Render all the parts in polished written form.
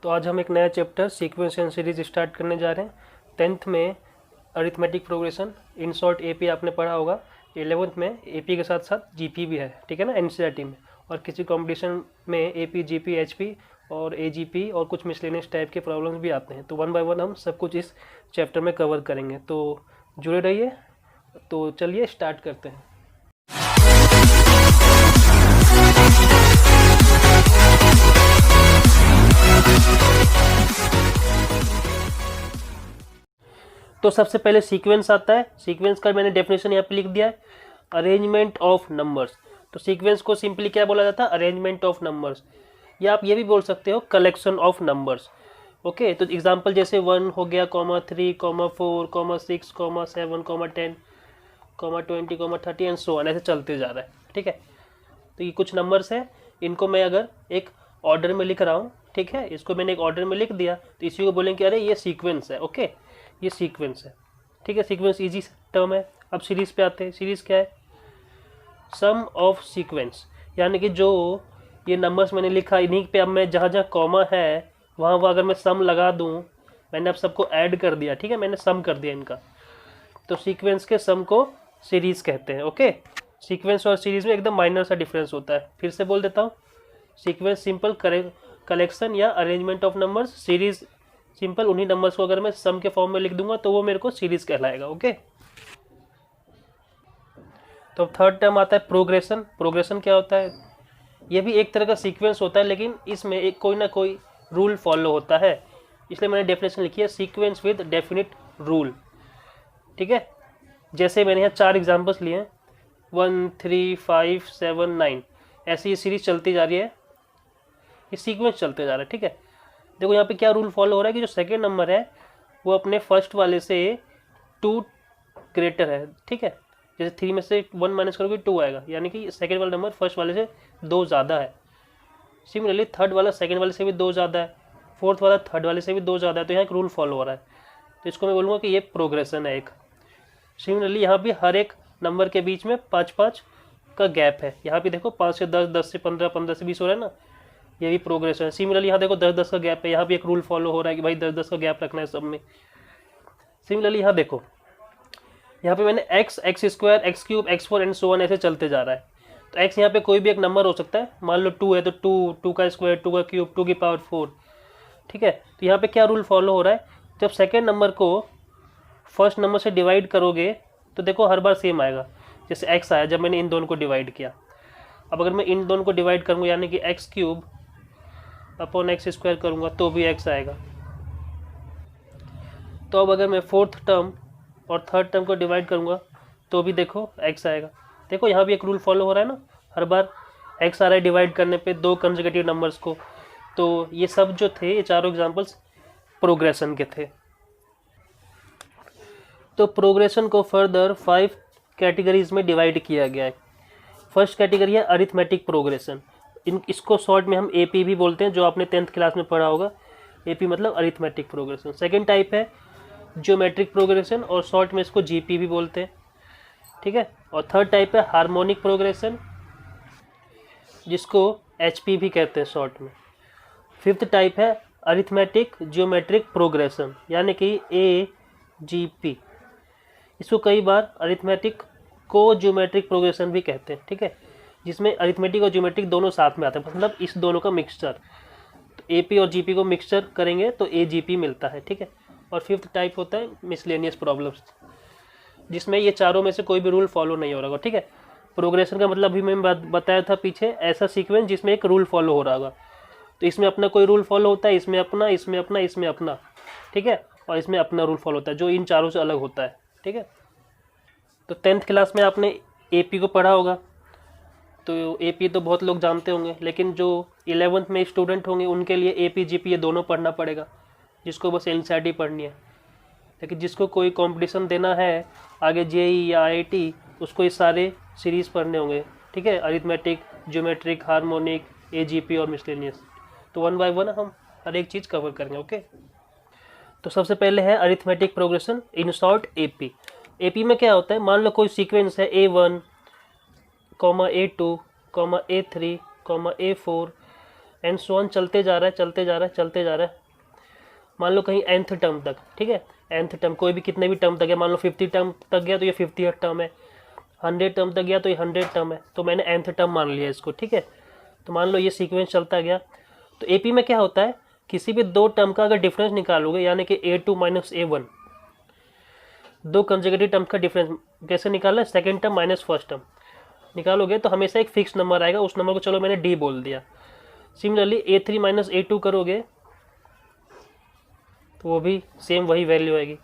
तो आज हम एक नया chapter sequence and series start करने जा रहे हैं। 10th में arithmetic progression in short AP आपने पढ़ा होगा। 11th में एपी के साथ साथ जीपी भी है, ठीक है ना, एनसीईआरटी में। और किसी कंपटीशन में एपी, जीपी, एचपी और एजीपी और कुछ मिसलेनियस टाइप के प्रॉब्लम्स भी आते हैं। तो 1 बाय 1 हम सब कुछ इस चैप्टर में कवर करेंगे, तो जुड़े रहिए। तो चलिए स्टार्ट करते हैं। तो सबसे पहले सीक्वेंस आता है। सीक्वेंस का मैंने डेफिनेशन यहाँ पे लिख दिया है, अरेंजमेंट ऑफ नंबर्स। तो सीक्वेंस को सिंपली क्या बोला जाता है? अरेंजमेंट ऑफ नंबर्स, या आप ये भी बोल सकते हो कलेक्शन ऑफ नंबर्स। ओके, तो एग्जांपल जैसे 1 हो गया, 3, 4, 6, 7, 10, 20, 30 एंड सो ऑन, ऐसे चलते जा रहा है, ठीक है। तो ये कुछ नंबर्स हैं, इनको मैं अगर एक ऑर्डर में लिख रहा हूँ, ठीक है, इसको मैंने एक ऑर्डर में लिख दिया, तो इसी को बोलेंगे अरे ये सीक्वेंस है। ओके, ये सीक्वेंस है, ठीक है। सीक्वेंस इजी टर्म है। अब सीरीज पे आते हैं। सीरीज क्या है? सम ऑफ सीक्वेंस, यानी कि जो ये नंबर्स मैंने लिखा, इन्हीं पे अब मैं जहाँ जहाँ कॉमा है वहाँ अगर मैं सम लगा दूँ, मैंने अब सबको ऐड कर दिया, ठीक है, मैंने सम कर दिया इनका, तो सीक्वेंस के सम को सीरीज कहते हैं। ओके, सीक्वेंस और सीरीज में एकदम माइनर सा डिफरेंस होता है। फिर से बोल देता हूँ, सीक्वेंस सिंपल कलेक्शन या arrangement of numbers, series simple उन्हीं नंबर्स को अगर मैं सम के फॉर्म में लिख दूंगा तो वो मेरे को सीरीज कहलाएगा। ओके, तो थर्ड टर्म आता है प्रोग्रेशन। प्रोग्रेशन क्या होता है? ये भी एक तरह का सीक्वेंस होता है, लेकिन इसमें एक कोई ना कोई रूल फॉलो होता है, इसलिए मैंने डेफिनेशन लिखी है सीक्वेंस विद डेफिनिट रूल, ठीक है। जैसे मैंने यहाँ 4 एग्जाम्पल्स लिए हैं, 1, 3, 5, 7, 9, ऐसी ये सीरीज चलती जा रही है, ये सीक्वेंस चलते जा रहा है, ठीक है। देखो यहाँ पे क्या रूल फॉलो हो रहा है कि जो सेकेंड नंबर है वो अपने फर्स्ट वाले से 2 ग्रेटर है, ठीक है। जैसे 3 में से 1 माइनस करोगे 2 आएगा, यानी कि सेकेंड वाला नंबर फर्स्ट वाले से 2 ज़्यादा है। सिमिलरली थर्ड वाला सेकेंड वाले से भी 2 ज़्यादा है, फोर्थ वाला थर्ड वाले से भी 2 ज़्यादा है, तो यहाँ एक रूल फॉलो हो रहा है, तो इसको मैं बोलूँगा कि ये प्रोग्रेशन है एक। सिमिलरली यहाँ भी हर एक नंबर के बीच में 5-5 का गैप है। यहाँ भी देखो 5 से 10, 10 से 15, 15 से 20 हो रहा है ना, ये भी प्रोग्रेशन है। सिमिलरली यहाँ देखो 10-10 का गैप है, यहाँ भी एक रूल फॉलो हो रहा है कि भाई 10-10 का गैप रखना है सब में। सिमिलरली यहाँ देखो, यहाँ पे मैंने x, x², x³, x4 and so on ऐसे चलते जा रहा है। तो x यहाँ पे कोई भी एक नंबर हो सकता है, मान लो 2 है तो 2 का स्क्वायर, 2 का क्यूब, 2 की पावर 4, ठीक है। तो यहाँ पे क्या रूल फॉलो हो रहा है? जब सेकेंड नंबर को फर्स्ट नंबर से डिवाइड करोगे तो देखो हर बार सेम आएगा। जैसे x आया जब मैंने इन दोनों को डिवाइड किया, अब अगर मैं इन दोनों को डिवाइड करूँगा यानी कि x³ अपॉन x² करूँगा तो भी x आएगा। तो अब अगर मैं फोर्थ टर्म और थर्ड टर्म को डिवाइड करूँगा तो भी देखो x आएगा। देखो यहाँ भी एक रूल फॉलो हो रहा है ना, हर बार x आ रहा है डिवाइड करने पे 2 कंसेक्यूटिव नंबर्स को। तो ये सब जो थे, ये चारों एग्जांपल्स प्रोग्रेशन के थे। तो प्रोग्रेशन को फर्दर 5 कैटेगरीज में डिवाइड किया गया है। फर्स्ट कैटेगरी है अरिथमेटिक प्रोग्रेशन, इसको शॉर्ट में हम एपी भी बोलते हैं, जो आपने 10th क्लास में पढ़ा होगा। एपी मतलब अरिथमेटिक प्रोग्रेशन। सेकेंड टाइप है ज्योमेट्रिक प्रोग्रेशन, और शॉर्ट में इसको जीपी भी बोलते हैं, ठीक है। और थर्ड टाइप है हार्मोनिक प्रोग्रेशन, जिसको एचपी भी कहते हैं शॉर्ट में। फिफ्थ टाइप है अरिथमेटिक ज्योमेट्रिक प्रोग्रेशन, यानी कि एजीपी। इसको कई बार अरिथमेटिक को ज्योमेट्रिक प्रोग्रेशन भी कहते हैं, ठीक है, जिसमें अरिथमेटिक और ज्योमेट्रिक दोनों साथ में आते हैं, मतलब इस दोनों का मिक्सचर। तो एपी और जीपी को मिक्सचर करेंगे तो एजीपी मिलता है, ठीक है। और फिफ्थ टाइप होता है मिसलेनियस प्रॉब्लम्स, जिसमें ये चारों में से कोई भी रूल फॉलो नहीं हो रहा होगा, ठीक है। प्रोग्रेशन का मतलब भी मैं बताया था पीछे, ऐसा सीक्वेंस जिसमें एक रूल फॉलो हो रहा होगा। तो इसमें अपना कोई रूल फॉलो होता है, इसमें अपना, इसमें अपना, इसमें अपना, ठीक है, और इसमें अपना रूल फॉलो होता है जो इन चारों से अलग होता है, ठीक है। तो 10th क्लास में आपने एपी को पढ़ा होगा, तो एपी तो बहुत लोग जानते होंगे, लेकिन जो 11th में स्टूडेंट होंगे उनके लिए एपी जीपी ये दोनों पढ़ना पड़ेगा, जिसको बस एनसीईआरटी पढ़नी है। लेकिन जिसको कोई कंपटीशन देना है आगे, जेई या आईआईटी, उसको ये सारे सीरीज़ पढ़ने होंगे, ठीक है, अरिथमेटिक, ज्योमेट्रिक, हार्मोनिक, एजीपी और मिसलेनियस। तो 1 बाय 1 हम हर एक चीज़ कवर करेंगे। ओके, तो सबसे पहले है arithmetic progression, in short AP. AP में क्या होता है? मान लो कोई सीक्वेंस है A1, A2, A3, A4, and so on चलते जा रहा है चलते जा रहा है चलते जा रहा है, मान लो कहीं nth टर्म तक, ठीक है, nth टर्म कोई भी कितने भी टर्म तक है, मान लो 50 टर्म तक गया तो ये 50th टर्म है, 100 टर्म तक गया तो ये 100 टर्म है, तो मैंने nth टर्म मान लिया इसको, ठीक है। तो मान लो ये सीक्वेंस चलता गया। तो एपी में क्या होता है, किसी भी दो टर्म का अगर डिफरेंस निकालोगे, यानी कि A2 माइनस A1, दो कंसेक्यूटिव टर्म का डिफरेंस कैसे निकालना है, second term minus first term निकालोगे तो हमेशा एक फिक्स नंबर आएगा, उस नंबर को चलो मैंने डी बोल दिया। सिमिलरली A3 माइनस A2 करोगे तो वो भी सेम वही वैल्यू आएगी,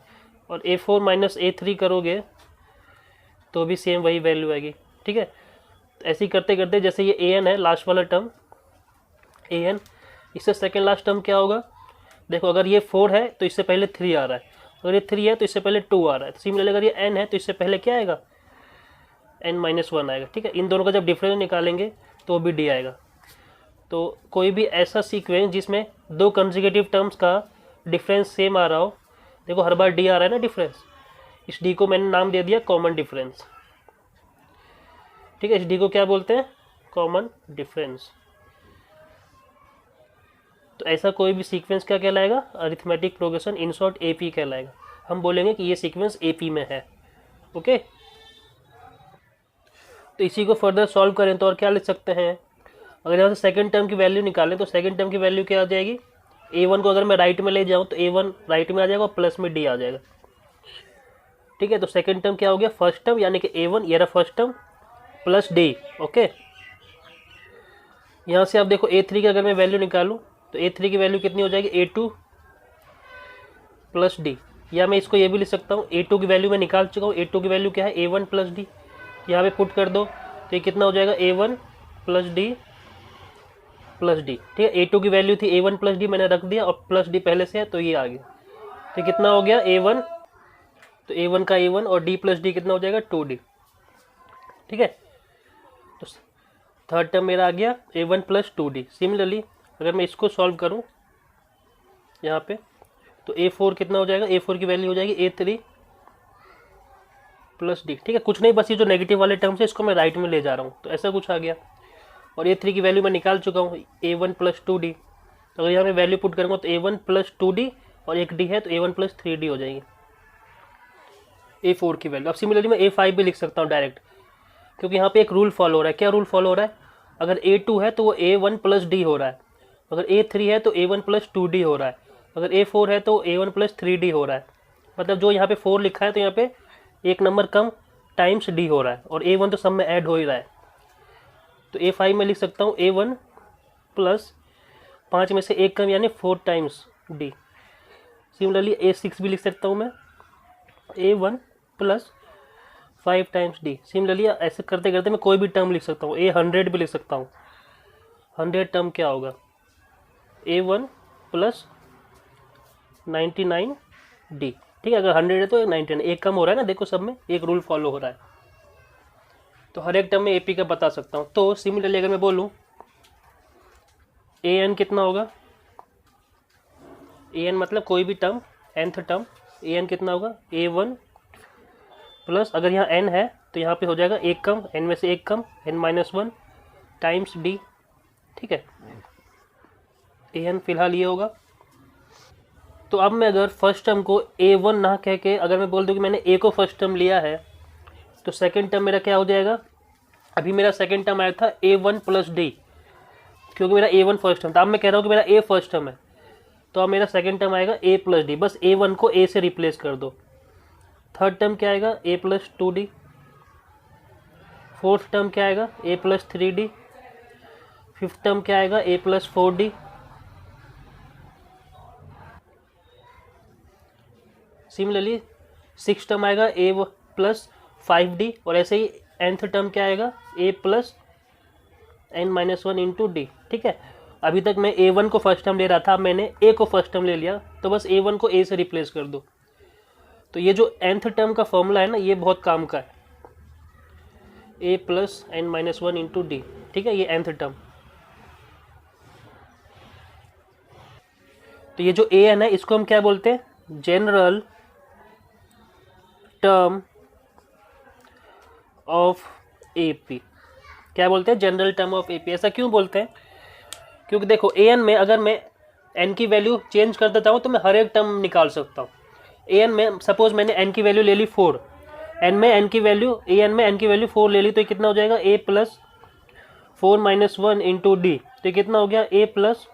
और A4 माइनस A3 करोगे तो भी सेम वही वैल्यू आएगी, ठीक है। तो ऐसे ही करते करते, जैसे ये AN है लास्ट वाला टर्म AN, इससे सेकेंड लास्ट टर्म क्या होगा, देखो अगर ये 4 है तो इससे पहले 3 आ रहा है, अगर ये 3 है तो इससे पहले 2 आ रहा है। तो सिमिलरली अगर ये n है तो इससे पहले क्या आएगा, n-1 आएगा, ठीक है। इन दोनों का जब डिफरेंस निकालेंगे तो भी d आएगा। तो कोई भी ऐसा सीक्वेंस जिसमें दो कंसेक्यूटिव टर्म्स का डिफरेंस सेम आ रहा हो, देखो हर बार d आ रहा है ना डिफरेंस, इस d को मैंने नाम दे दिया कॉमन डिफरेंस, ठीक है। इस d को क्या बोलते हैं, कॉमन डिफरेंस। तो ऐसा कोई भी सीक्वेंस क्या कहलाएगा, arithmetic progression, in short AP कहलाएगा। हम बोलेंगे कि ये सीक्वेंस एपी में है, ओके। तो इसी को फर्दर सॉल्व करें तो और क्या लिख सकते हैं, अगर यहाँ से सेकंड टर्म की वैल्यू निकालें तो सेकंड टर्म की वैल्यू क्या आ जाएगी, A1 को अगर मैं राइट में ले जाऊँ तो A1 राइट में आ जाएगा और प्लस में D आ जाएगा, ठीक है। तो सेकंड टर्म क्या हो गया, फर्स्ट टर्म यानी कि A1 ये रहा first term plus D, okay. यहाँ से आप देखो A3 की अगर मैं वैल्यू निकालूँ तो A3 की वैल्यू कितनी हो जाएगी, A2 प्लस D, या मैं इसको ये भी लिख सकता हूँ, A2 की वैल्यू मैं निकाल चुका हूँ, A2 की वैल्यू क्या है, A1 प्लस D, यहाँ पे पुट कर दो तो ये कितना हो जाएगा, A1 plus D plus D, ठीक है। A2 की वैल्यू थी A1 प्लस D, मैंने रख दिया और प्लस D पहले से है तो ये आ गया, तो कितना हो गया A1, तो A1 का A1 और D प्लस D कितना हो जाएगा 2D, ठीक है। तो थर्ड टर्म मेरा आ गया A1 प्लस 2D। सिमिलरली अगर मैं इसको सॉल्व करूं यहाँ पे तो A4 कितना हो जाएगा, A4 की वैल्यू हो जाएगी A3 प्लस D, ठीक है। कुछ नहीं, बस ये जो नेगेटिव वाले टर्म्स है इसको मैं राइट में ले जा रहा हूँ, तो ऐसा कुछ आ गया। और A3 की वैल्यू मैं निकाल चुका हूँ A1 प्लस 2D, तो अगर यहाँ मैं वैल्यू पुट करूँगा तो A1 प्लस 2D और एक D है तो A1 प्लस 3D हो जाएगी A4 की वैल्यू। अब सिमिलरली मैं A5 भी लिख सकता हूँ डायरेक्ट, क्योंकि यहाँ पे एक रूल फॉलो हो रहा है। क्या रूल फॉलो हो रहा है, अगर A2 है तो वो A1 प्लस D हो रहा है, अगर A3 है तो A1 प्लस 2D हो रहा है, अगर A4 है तो A1 प्लस 3D हो रहा है। मतलब जो यहाँ पे 4 लिखा है तो यहाँ पे एक नंबर कम टाइम्स D हो रहा है, और A1 तो सब में ऐड हो ही रहा है। तो A5 में लिख सकता हूँ A1 प्लस 5 में से एक कम यानी 4 टाइम्स D। सिमिलरली A6 भी लिख सकता हूँ मैं A1 plus 5 times D। Similarly ऐसे करते करते मैं कोई भी टर्म लिख सकता हूँ, A100 भी लिख सकता हूँ। 100 टर्म क्या होगा, A1 प्लस 99D, ठीक है। अगर 100 है तो 99, एक कम हो रहा है ना, देखो सब में एक रूल फॉलो हो रहा है, तो हर एक टर्म में AP का बता सकता हूँ। तो सिमिलरली अगर मैं बोलूँ AN कितना होगा, AN मतलब कोई भी टर्म, nth टर्म, AN कितना होगा A1 प्लस, अगर यहाँ n है तो यहाँ पे हो जाएगा एक कम, n में से एक कम n-1 टाइम्स D, ठीक है। AN फिलहाल ये होगा। तो अब मैं अगर फर्स्ट टर्म को A1 ना कह के अगर मैं बोल दूँ कि मैंने A को फर्स्ट टर्म लिया है, तो सेकंड टर्म मेरा क्या हो जाएगा, अभी मेरा सेकंड टर्म आया था A1 प्लस D, क्योंकि मेरा A1 फर्स्ट टर्म था। अब मैं कह रहा हूँ कि मेरा A फर्स्ट टर्म है, तो अब मेरा सेकंड टर्म आएगा A प्लस D, बस A1 को A से रिप्लेस कर दो। थर्ड टर्म क्या आएगा, A plus 2D। Fourth term क्या आएगा, A plus 3D। Fifth term क्या आएगा, A plus 4D। Similarly six term आएगा A प्लस 5D, और ऐसे ही nth टर्म क्या आएगा, A plus n-1 into D, ठीक है। अभी तक मैं A1 को फर्स्ट टर्म ले रहा था, अब मैंने A को फर्स्ट टर्म ले लिया, तो बस A1 को A से रिप्लेस कर दो। तो ये जो nth टर्म का फॉर्मूला है ना, ये बहुत काम का है, A plus n-1 into D, ठीक है, ये nth टर्म। तो ये जो AN है इसको हम क्या बोलते हैं, जनरल टर्म ऑफ AP। क्या बोलते हैं, जनरल टर्म ऑफ AP। ऐसा क्यों बोलते हैं, क्योंकि देखो ए एन में अगर मैं एन की वैल्यू चेंज कर देता हूँ तो मैं हर एक टर्म निकाल सकता हूँ। ए एन में सपोज मैंने एन की वैल्यू ले ली 4, एन में एन की वैल्यू ए एन में एन की वैल्यू 4 ले ली, तो ये कितना हो जाएगा a plus 4 minus 1 into d. तो ये कितना हो गया ए प्लस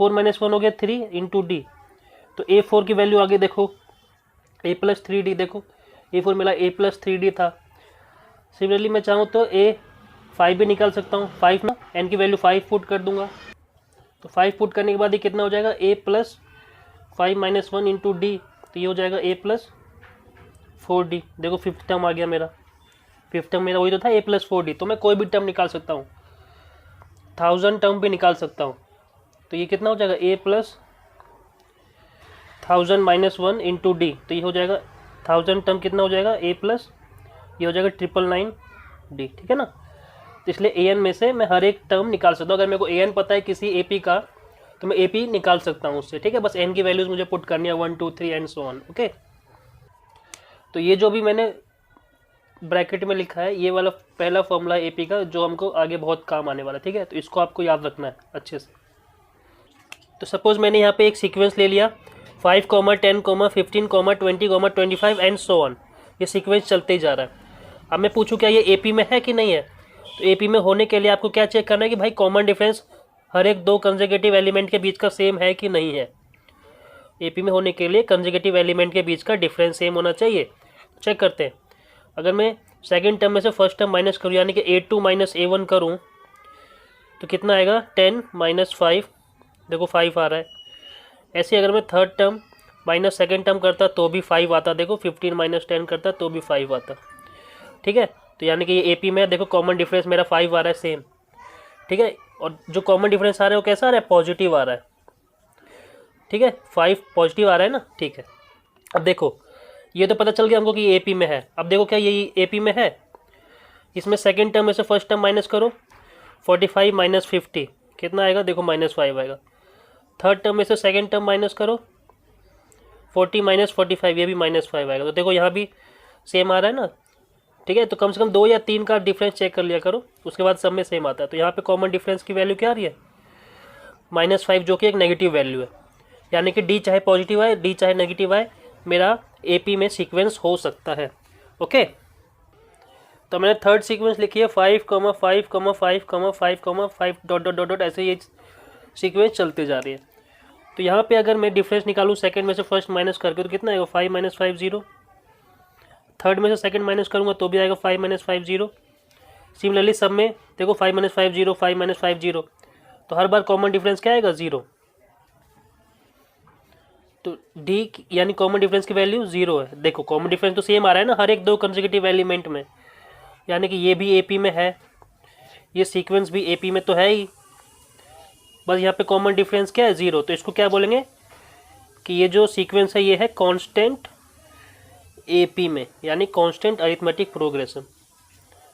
4 माइनस 1 हो गया 3 इंटू डी। तो ए 4 की वैल्यू आगे देखो ए प्लस 3 डी, देखो ए 4 मिला ए प्लस 3 डी था। सिमिलरली मैं चाहूँ तो ए 5 भी निकाल सकता हूँ, 5 ना एन की वैल्यू 5 पुट कर दूंगा, तो 5 पुट करने के बाद ये कितना हो जाएगा a plus 5 minus 1 into d. तो ये हो जाएगा ए प्लस 4 डी। देखो फिफ्थ टर्म आ गया मेरा, फिफ्थ टर्म मेरा वही तो था ए प्लस 4 डी। तो मैं कोई भी टर्म निकाल सकता हूँ, 1000 टर्म भी निकाल सकता हूँ। तो ये कितना हो जाएगा a plus 1000 minus 1 into d. तो ये हो जाएगा 1000 टर्म कितना हो जाएगा ए प्लस, ये हो जाएगा 999 डी, ठीक है ना। तो इसलिए ए एन में से मैं हर एक टर्म निकाल सकता हूँ। अगर मेरे को ए एन पता है किसी ए पी का तो मैं ए पी निकाल सकता हूँ उससे, ठीक है। बस एन की वैल्यूज मुझे पुट करनी है 1 2 3 एंड सो ऑन, ओके। तो ये जो भी मैंने ब्रैकेट में लिखा है ये वाला पहला फॉर्मूला ए पी का, जो हमको आगे बहुत काम आने वाला है, ठीक है। तो इसको आपको याद रखना है अच्छे से। तो सपोज मैंने यहाँ पे एक सीक्वेंस ले लिया 5, 10, 15, 20, 25 एंड सो ऑन। ये सीक्वेंस चलते ही जा रहा है। अब मैं पूछूं क्या ये एपी में है कि नहीं है। तो एपी में होने के लिए आपको क्या चेक करना है कि भाई कॉमन डिफरेंस हर एक दो कंसेक्यूटिव एलिमेंट के बीच का सेम है कि नहीं है। एपी में होने के लिए कंसेक्यूटिव एलिमेंट के बीच का डिफरेंस सेम होना चाहिए। चेक करते हैं। अगर मैं सेकंड टर्म में से फर्स्ट टर्म माइनस करूँ यानी कि A2 माइनस A1 करूँ तो कितना आएगा 10 माइनस 5, देखो 5 आ रहा है। ऐसे अगर मैं third term minus second term करता तो भी 5 आता, देखो 15 माइनस 10 करता तो भी 5 आता, ठीक है। तो यानी कि ये एपी में देखो कॉमन डिफरेंस मेरा 5 आ रहा है सेम, ठीक है। और जो कॉमन डिफरेंस आ रहा है वो कैसा आ रहा है, पॉजिटिव आ रहा है, ठीक है। 5 पॉजिटिव आ रहा है ना, ठीक है। अब देखो ये तो पता चल गया हमको कि ये एपी में है। अब देखो क्या ये एपी में है, इसमें सेकेंड टर्म में से फर्स्ट टर्म माइनस करो 45 माइनस 50 कितना आएगा, देखो -5 आएगा। थर्ड टर्म में से सेकेंड टर्म माइनस करो 40 माइनस 45, ये भी -5 आएगा। तो देखो यहाँ भी सेम आ रहा है ना, ठीक है। तो कम से कम 2 या 3 का डिफरेंस चेक कर लिया करो, उसके बाद सब में सेम आता है। तो यहाँ पे कॉमन डिफरेंस की वैल्यू क्या आ रही है -5, जो कि एक नेगेटिव वैल्यू है। यानी कि डी चाहे पॉजिटिव आए डी चाहे नेगेटिव आए, मेरा एपी में सीक्वेंस हो सकता है, ओके। तो मैंने थर्ड सीक्वेंस लिखी है 5, 5, 5, 5, 5 डॉट डॉट डॉट डॉट, ऐसे ये सीक्वेंस चलते जा रही है। तो यहाँ पे अगर मैं डिफरेंस निकालूँ सेकंड में से फर्स्ट माइनस करके तो कितना आएगा 5 माइनस 5 0। थर्ड में से सेकंड माइनस करूँगा तो भी आएगा 5 माइनस 5 0। सिमिलरली सब में देखो 5 माइनस 5 0, 5 माइनस 5 0, तो हर बार कॉमन डिफरेंस क्या आएगा 0। तो डी यानी कॉमन डिफरेंस की वैल्यू 0 है। देखो कॉमन डिफरेंस तो सेम आ रहा है ना हर एक दो कंसेक्यूटिव एलिमेंट में, यानी कि ये भी एपी में है, ये सीक्वेंस भी एपी में तो है ही, बस यहाँ पे कॉमन डिफरेंस क्या है 0। तो इसको क्या बोलेंगे कि ये जो सीक्वेंस है ये है कांस्टेंट एपी में, यानी कांस्टेंट अरिथमेटिक प्रोग्रेशन,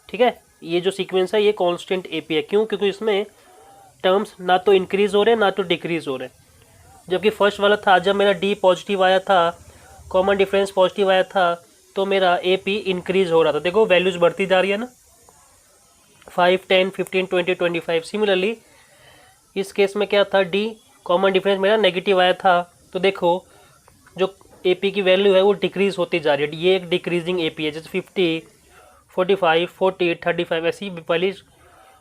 ठीक है। ये जो सीक्वेंस है ये कांस्टेंट एपी है। क्यों, क्योंकि इसमें टर्म्स ना तो इंक्रीज हो रहे हैं ना तो डिक्रीज हो रहे हैं। जबकि फर्स्ट वाला था जब मेरा डी पॉजिटिव आया था, कॉमन डिफरेंस पॉजिटिव आया था, तो मेरा एपी इंक्रीज हो रहा था। देखो वैल्यूज बढ़ती जा रही है ना, 5, 10, 15, 20, 25। सिमिलरली इस केस में क्या था, डी कॉमन डिफरेंस मेरा नेगेटिव आया था, तो देखो जो एपी की वैल्यू है वो डिक्रीज होती जा रही है। ये एक डिक्रीजिंग एपी है, जैसे 50, 45, 40, 35 ऐसी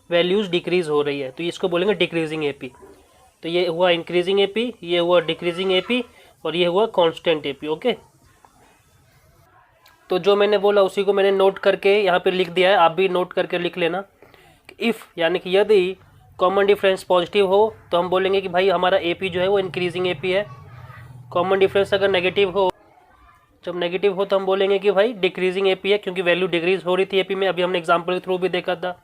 वैल्यूज डिक्रीज हो रही है, तो इसको बोलेंगे डिक्रीजिंग एपी। तो ये हुआ इंक्रीजिंग एपी, ये हुआ डिक्रीजिंग एपी, और ये हुआ कांस्टेंट एपी, ओके। तो जो मैंने बोला उसी को मैंने नोट करके यहाँ पे लिख दिया है, आप भी नोट करके लिख लेना। इफ़ यानी कि यदि कॉमन डिफरेंस पॉजिटिव हो तो हम बोलेंगे कि भाई हमारा एपी जो है वो इंक्रीजिंग एपी है। कॉमन डिफरेंस अगर नेगेटिव हो, जब नेगेटिव हो तो हम बोलेंगे कि भाई डिक्रीजिंग एपी है, क्योंकि वैल्यू डिक्रीज हो रही थी एपी में, अभी हमने एग्जाम्पल के थ्रू भी देखा था।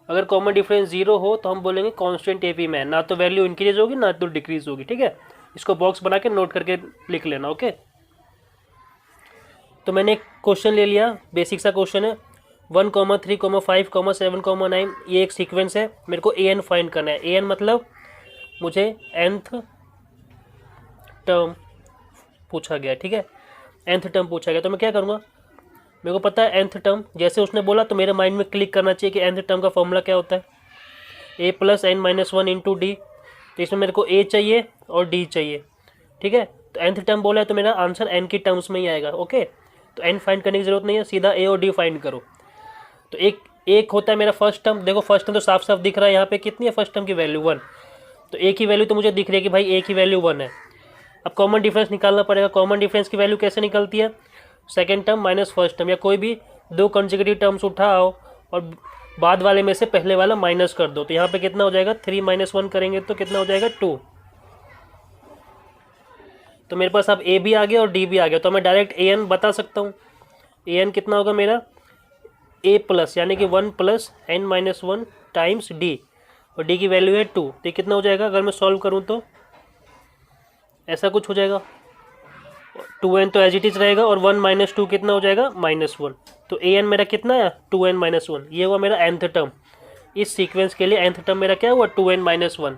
अगर कॉमन डिफरेंस 0 हो तो हम बोलेंगे कांस्टेंट एपी में, ना तो वैल्यू इंक्रीज होगी ना तो डिक्रीज होगी, ठीक है। इसको बॉक्स बना के नोट करके लिख लेना, ओके। तो मैंने एक क्वेश्चन ले लिया, बेसिक सा क्वेश्चन है 1, 3, 5, 7, 9, ये एक सीक्वेंस है, मेरे को ए एन फाइंड करना है। ए एन मतलब मुझे nth टर्म पूछा गया, ठीक है, nth टर्म पूछा गया। तो मैं क्या करूँगा, मेरे को पता है nth टर्म, जैसे उसने बोला तो मेरे माइंड में क्लिक करना चाहिए कि nth टर्म का फॉर्मूला क्या होता है। A plus n minus one into d. तो इसमें मेरे को ए चाहिए और डी चाहिए, ठीक है। तो nth टर्म बोला है तो मेरा आंसर n की टर्म्स में ही आएगा, ओके। तो n फाइंड करने की जरूरत नहीं है, सीधा a और d फाइंड करो। तो एक होता है मेरा फर्स्ट टर्म, देखो फर्स्ट टर्म तो साफ साफ दिख रहा है यहाँ पे, कितनी है फर्स्ट टर्म की वैल्यू 1। तो a की वैल्यू तो मुझे दिख रही है कि भाई a की वैल्यू 1 है। अब कॉमन डिफरेंस निकालना पड़ेगा। कॉमन डिफरेंस की वैल्यू कैसे निकलती है, second term minus first term, या कोई भी दो कंसेक्यूटिव टर्म्स उठाओ और बाद वाले में से पहले वाला माइनस कर दो। तो यहाँ पे कितना हो जाएगा, 3 - 1 करेंगे तो कितना हो जाएगा 2। तो मेरे पास अब ए भी आ गया और डी भी आ गया, तो मैं डायरेक्ट ए एन बता सकता हूँ। ए एन कितना होगा मेरा, ए प्लस यानी कि 1 + n-1 टाइम्स डी, और डी की वैल्यू है 2। तो कितना हो जाएगा, अगर मैं सॉल्व करूँ तो ऐसा कुछ हो जाएगा, 2n तो एज इट इज रहेगा और 1 - 2 कितना हो जाएगा, -1। तो ए एन मेरा कितना है, 2n - 1। ये हुआ मेरा nth टर्म। इस सीक्वेंस के लिए nth टर्म मेरा क्या हुआ, 2n - 1।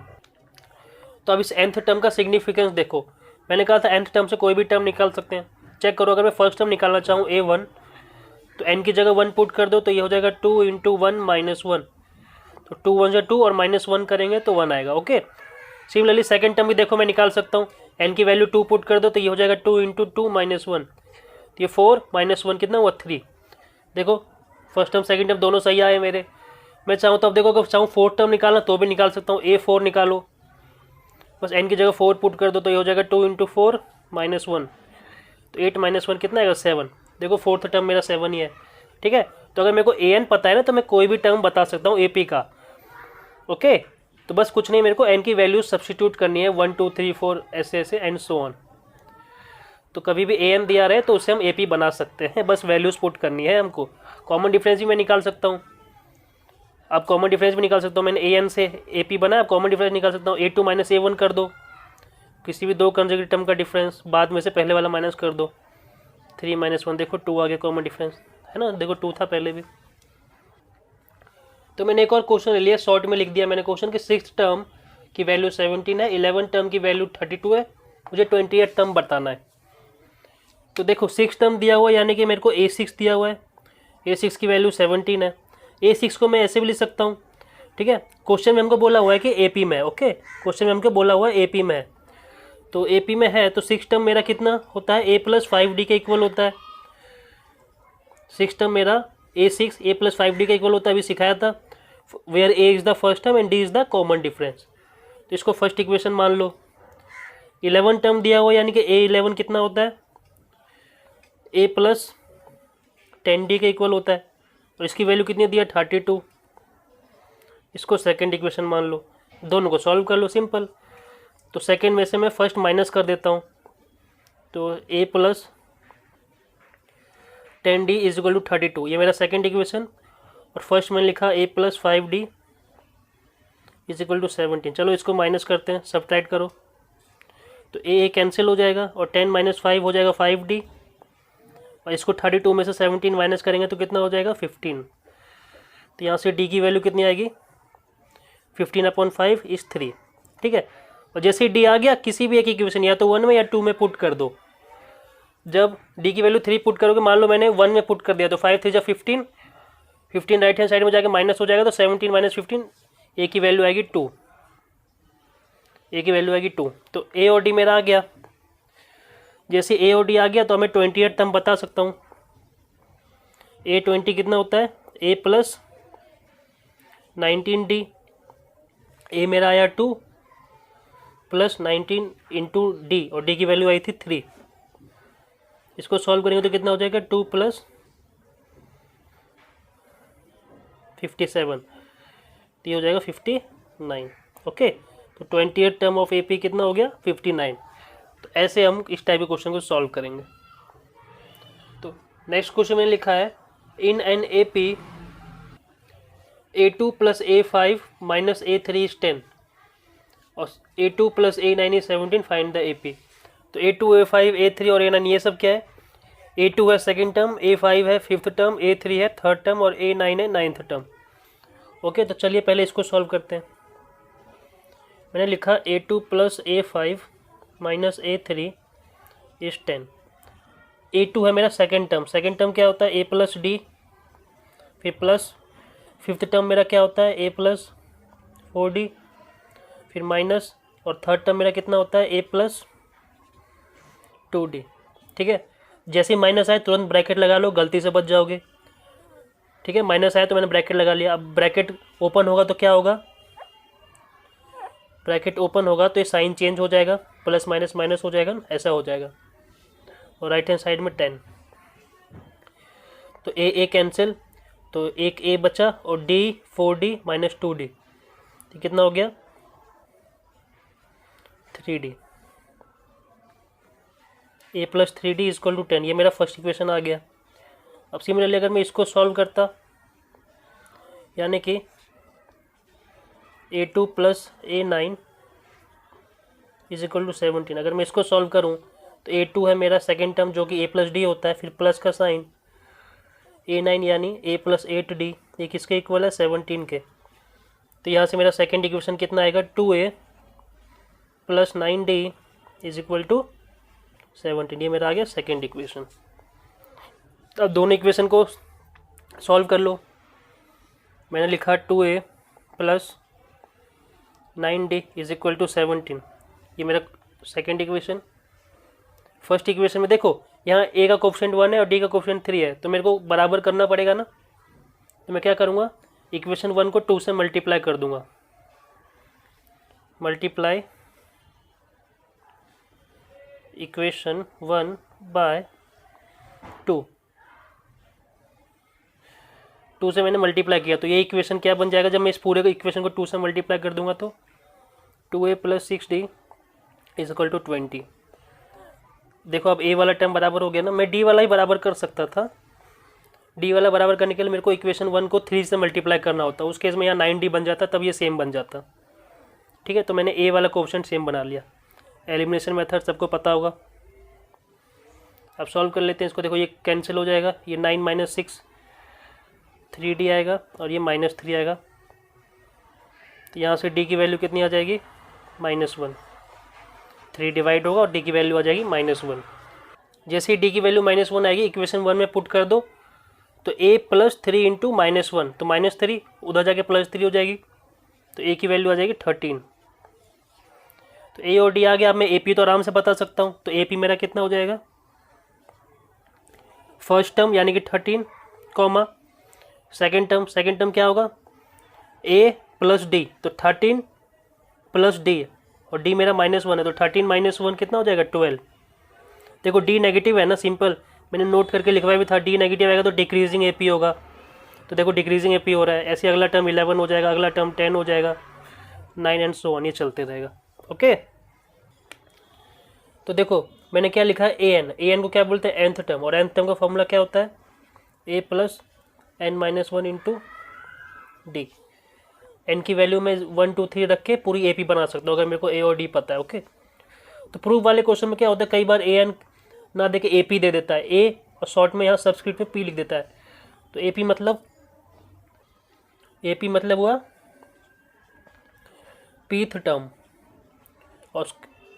तो अब इस nth टर्म का सिग्निफिकेंस देखो, मैंने कहा था nth टर्म से कोई भी टर्म निकाल सकते हैं। चेक करो, अगर मैं फर्स्ट टर्म निकालना चाहूँ a1, तो n की जगह 1 पुट कर दो, तो ये हो जाएगा 2 × 1 - 1। तो 2 × 1 = 2 और -1 करेंगे तो 1 आएगा, ओके। सिमिलरली सेकंड टर्म भी देखो मैं निकाल सकता हूँ, n की वैल्यू 2 पुट कर दो, तो ये हो जाएगा 2 × 2 - 1। तो ये 4 - 1 कितना हुआ, 3। देखो फर्स्ट टर्म सेकंड टर्म दोनों सही आए मेरे। मैं चाहूँ तो अब देखो, अगर चाहूँ फोर्थ टर्म निकालना तो भी निकाल सकता हूँ, a4 निकालो, बस n की जगह 4 पुट कर दो, तो ये हो जाएगा 2 × 4 - 1। तो 8 - 1 कितना आएगा, 7। देखो फोर्थ टर्म मेरा 7 ही है, ठीक है। तो अगर मेरे को an पता है ना, तो मैं कोई भी टर्म बता सकता हूँ AP का, ओके। तो बस कुछ नहीं, मेरे को n की वैल्यू सब्स्टिट्यूट करनी है, 1 2 3 4 ऐसे ऐसे एंड सो ऑन। तो कभी भी an दिया रहे तो उसे हम AP बना सकते हैं, बस वैल्यूज पुट करनी है हमको। कॉमन डिफरेंस भी मैं निकाल सकता हूँ, अब कॉमन डिफरेंस भी निकाल सकता हूँ। मैंने an से AP बना, अब कॉमन डिफरेंस निकाल सकता हूँ, a2 - a1 कर दो, किसी भी दो कंसेक्यूटिव टर्म का डिफरेंस, बाद में से पहले वाला माइनस कर दो, 3 - 1, देखो 2 आ गया कॉमन डिफरेंस, है ना। देखो 2 था पहले भी। तो मैंने एक और क्वेश्चन ले लिया, शॉर्ट में लिख दिया मैंने क्वेश्चन कि 6th टर्म की वैल्यू 17 है, 11th टर्म की वैल्यू 32 है, मुझे 28th टर्म बताना है। तो देखो 6 टर्म दिया हुआ है, यानी कि मेरे को a6 दिया हुआ है, a6 की वैल्यू 17 है। a6 को मैं ऐसे भी लिख सकता हूँ, ठीक है। क्वेश्चन में हमको बोला हुआ है कि AP में है, ओके। क्वेश्चन में हमको बोला हुआ है AP में है, तो AP में है तो 6 टर्म मेरा कितना होता है, a + 5d के इक्वल होता है। 6 टर्म मेरा a6 a + 5d के इक्वल होता है, अभी सिखाया था, where a is the first term and d is the common difference. तो इसको फर्स्ट इक्वेशन मान लो। 11 टर्म दिया हुआ, यानी कि a11 कितना होता है, a + 10d के इक्वल होता है, और इसकी वैल्यू कितनी दिया, 32। इसको सेकंड इक्वेशन मान लो, दोनों को सॉल्व कर लो, सिंपल। तो सेकंड में से मैं फर्स्ट माइनस कर देता हूँ, तो a + 10d = 32, ये मेरा सेकंड इक्वेशन। और फर्स्ट मैंने लिखा a + 5d = 17। चलो इसको माइनस करते हैं, सब्ट्रैक्ट करो, तो a कैंसिल हो जाएगा और 10 - 5 हो जाएगा 5d, और इसको 32 में से 17 माइनस करेंगे तो कितना हो जाएगा, 15। तो यहाँ से d की वैल्यू कितनी आएगी, 15/5 = 3, ठीक है। और जैसे ही d आ गया, किसी भी एक इक्वेशन या तो 1 में या 2 में पुट कर दो। जब d की वैल्यू 3 पुट करोगे, मान लो मैंने 1 में पुट कर दिया, तो 5 × 3 = 15, 15 राइट हैंड साइड में जाके माइनस हो जाएगा, तो 17 - 15, a की वैल्यू आएगी 2, a की वैल्यू आएगी 2। तो a और d मेरा आ गया। जैसे a और d आ गया तो मैं 28th टर्म बता सकता हूँ। a20 कितना होता है, a + 19d, a मेरा आया 2 + 19 × d, और d की वैल्यू आई थी 3। इसको सॉल्व करेंगे तो कितना हो जाएगा, 2 + 57, तो ये हो जाएगा 59, ओके। तो 28th टर्म ऑफ AP कितना हो गया, 59। तो ऐसे हम इस टाइप के क्वेश्चन को सॉल्व करेंगे। तो नेक्स्ट क्वेश्चन मैंने लिखा है, in an AP a2 + a5 - a3 = 10 और a2 + a9 = 17, find the AP। तो a2 a5 a3 और a9 ये सब क्या है, a2 है सेकंड टर्म, a5 है फिफ्थ टर्म, a3 है थर्ड टर्म और a9 है नाइन्थ टर्म, ओके। तो चलिए पहले इसको सॉल्व करते हैं। मैंने लिखा a2 + a5 - a3 = 10। a2 है मेरा सेकंड टर्म क्या होता है, a + d, फिर प्लस फिफ्थ टर्म मेरा क्या होता है, a + 4d, फिर माइनस, और थर्ड टर्म मेरा कितना होता है a प्लस 2d। ठीक है, जैसे ही माइनस आए तुरंत ब्रैकेट लगा लो, गलती से बच जाओगे। ठीक है, माइनस आया तो मैंने ब्रैकेट लगा लिया। अब ब्रैकेट ओपन होगा तो क्या होगा, ब्रैकेट ओपन होगा तो ये साइन चेंज हो जाएगा, प्लस माइनस माइनस हो जाएगा ना, ऐसा हो जाएगा। और राइट हैंड साइड में 10, तो ए कैंसिल, तो एक ए बचा, और डी 4d माइनस 2d, तो कितना हो गया 3d। A plus 3d is equal to 10, ये मेरा फर्स्ट इक्वेशन आ गया। अब सिमिलरली अगर मैं इसको सॉल्व करता, यानी कि a2 plus a9 is equal to 17, अगर मैं इसको सॉल्व करूं तो a2 है मेरा सेकेंड टर्म जो कि a प्लस डी होता है, फिर प्लस का साइन, a9 यानी a प्लस 8d, ये किसके इक्वल है 17 के। तो यहाँ से मेरा सेकेंड इक्वेशन कितना आएगा 2a plus 9d is equal to 17, ये मेरा आ गया सेकेंड इक्वेशन। अब दोनों इक्वेशन को सॉल्व कर लो। मैंने लिखा 2a plus 9d is equal to 17, ये मेरा सेकेंड इक्वेशन। फर्स्ट इक्वेशन में देखो यहाँ a का कोफिशिएंट 1 है और d का कोफिशिएंट 3 है, तो मेरे को बराबर करना पड़ेगा ना। तो मैं क्या करूँगा, इक्वेशन 1 को 2 से मल्टीप्लाई कर दूंगा, मल्टीप्लाई इक्वेशन 1 बाय 2, 2 से मैंने मल्टीप्लाई किया, तो ये इक्वेशन क्या बन जाएगा जब मैं इस पूरे इक्वेशन को 2 से मल्टीप्लाई कर दूंगा, तो 2a plus 6d is equal to 20। देखो अब a वाला टर्म बराबर हो गया ना, मैं d वाला ही बराबर कर सकता था। d वाला बराबर करने के लिए मेरे को इक्वेशन 1 को 3 से मल्टीप्लाई करना होता, उस केस में यहाँ 9d बन जाता, तब ये सेम बन जाता। ठीक है, तो मैंने a वाला कोफिशिएंट सेम बना लिया। एलिमिनेशन मेथड सबको पता होगा। अब सॉल्व कर लेते हैं इसको। देखो ये कैंसिल हो जाएगा, ये 9 माइनस 6 3d आएगा, और ये -3 आएगा। तो यहाँ से d की वैल्यू कितनी आ जाएगी -1, 3 डिवाइड होगा और d की वैल्यू आ जाएगी -1। जैसे ही d की वैल्यू -1 आएगी इक्वेशन 1 में पुट कर दो, तो a प्लस 3 इंटू -1, तो -3 उधर जाके +3 हो जाएगी, तो a की वैल्यू आ जाएगी 13। तो a और d आ गया। अब मैं AP तो आराम से बता सकता हूँ, तो AP मेरा कितना हो जाएगा, फर्स्ट टर्म यानी कि 13 कॉमा सेकेंड टर्म क्या होगा a प्लस d, तो 13 प्लस d, और d मेरा -1 है, तो 13 - 1 कितना हो जाएगा 12। देखो d नेगेटिव है ना, सिंपल मैंने नोट करके लिखवाया भी था, d नेगेटिव आएगा तो डिक्रीजिंग AP होगा, तो देखो डिक्रीजिंग AP हो रहा है। ऐसे अगला टर्म 11 हो जाएगा, अगला टर्म 10 हो जाएगा, 9 एंड सो ऑन, ये चलते रहेगा। ओके, तो देखो मैंने क्या लिखा है an को क्या बोलते हैं nth टर्म, और nth टर्म का फॉर्मूला क्या होता है a plus n-1 into D. n की वैल्यू में 1 2 3 रख के पूरी AP बना सकता हूँ अगर मेरे को a और d पता है। ओके, तो प्रूफ वाले क्वेश्चन में क्या होता है, कई बार an ना दे के AP दे देता है, a और शॉर्ट में यहाँ सब्सक्रिप्ट में p लिख देता है, तो AP मतलब हुआ pth टर्म, और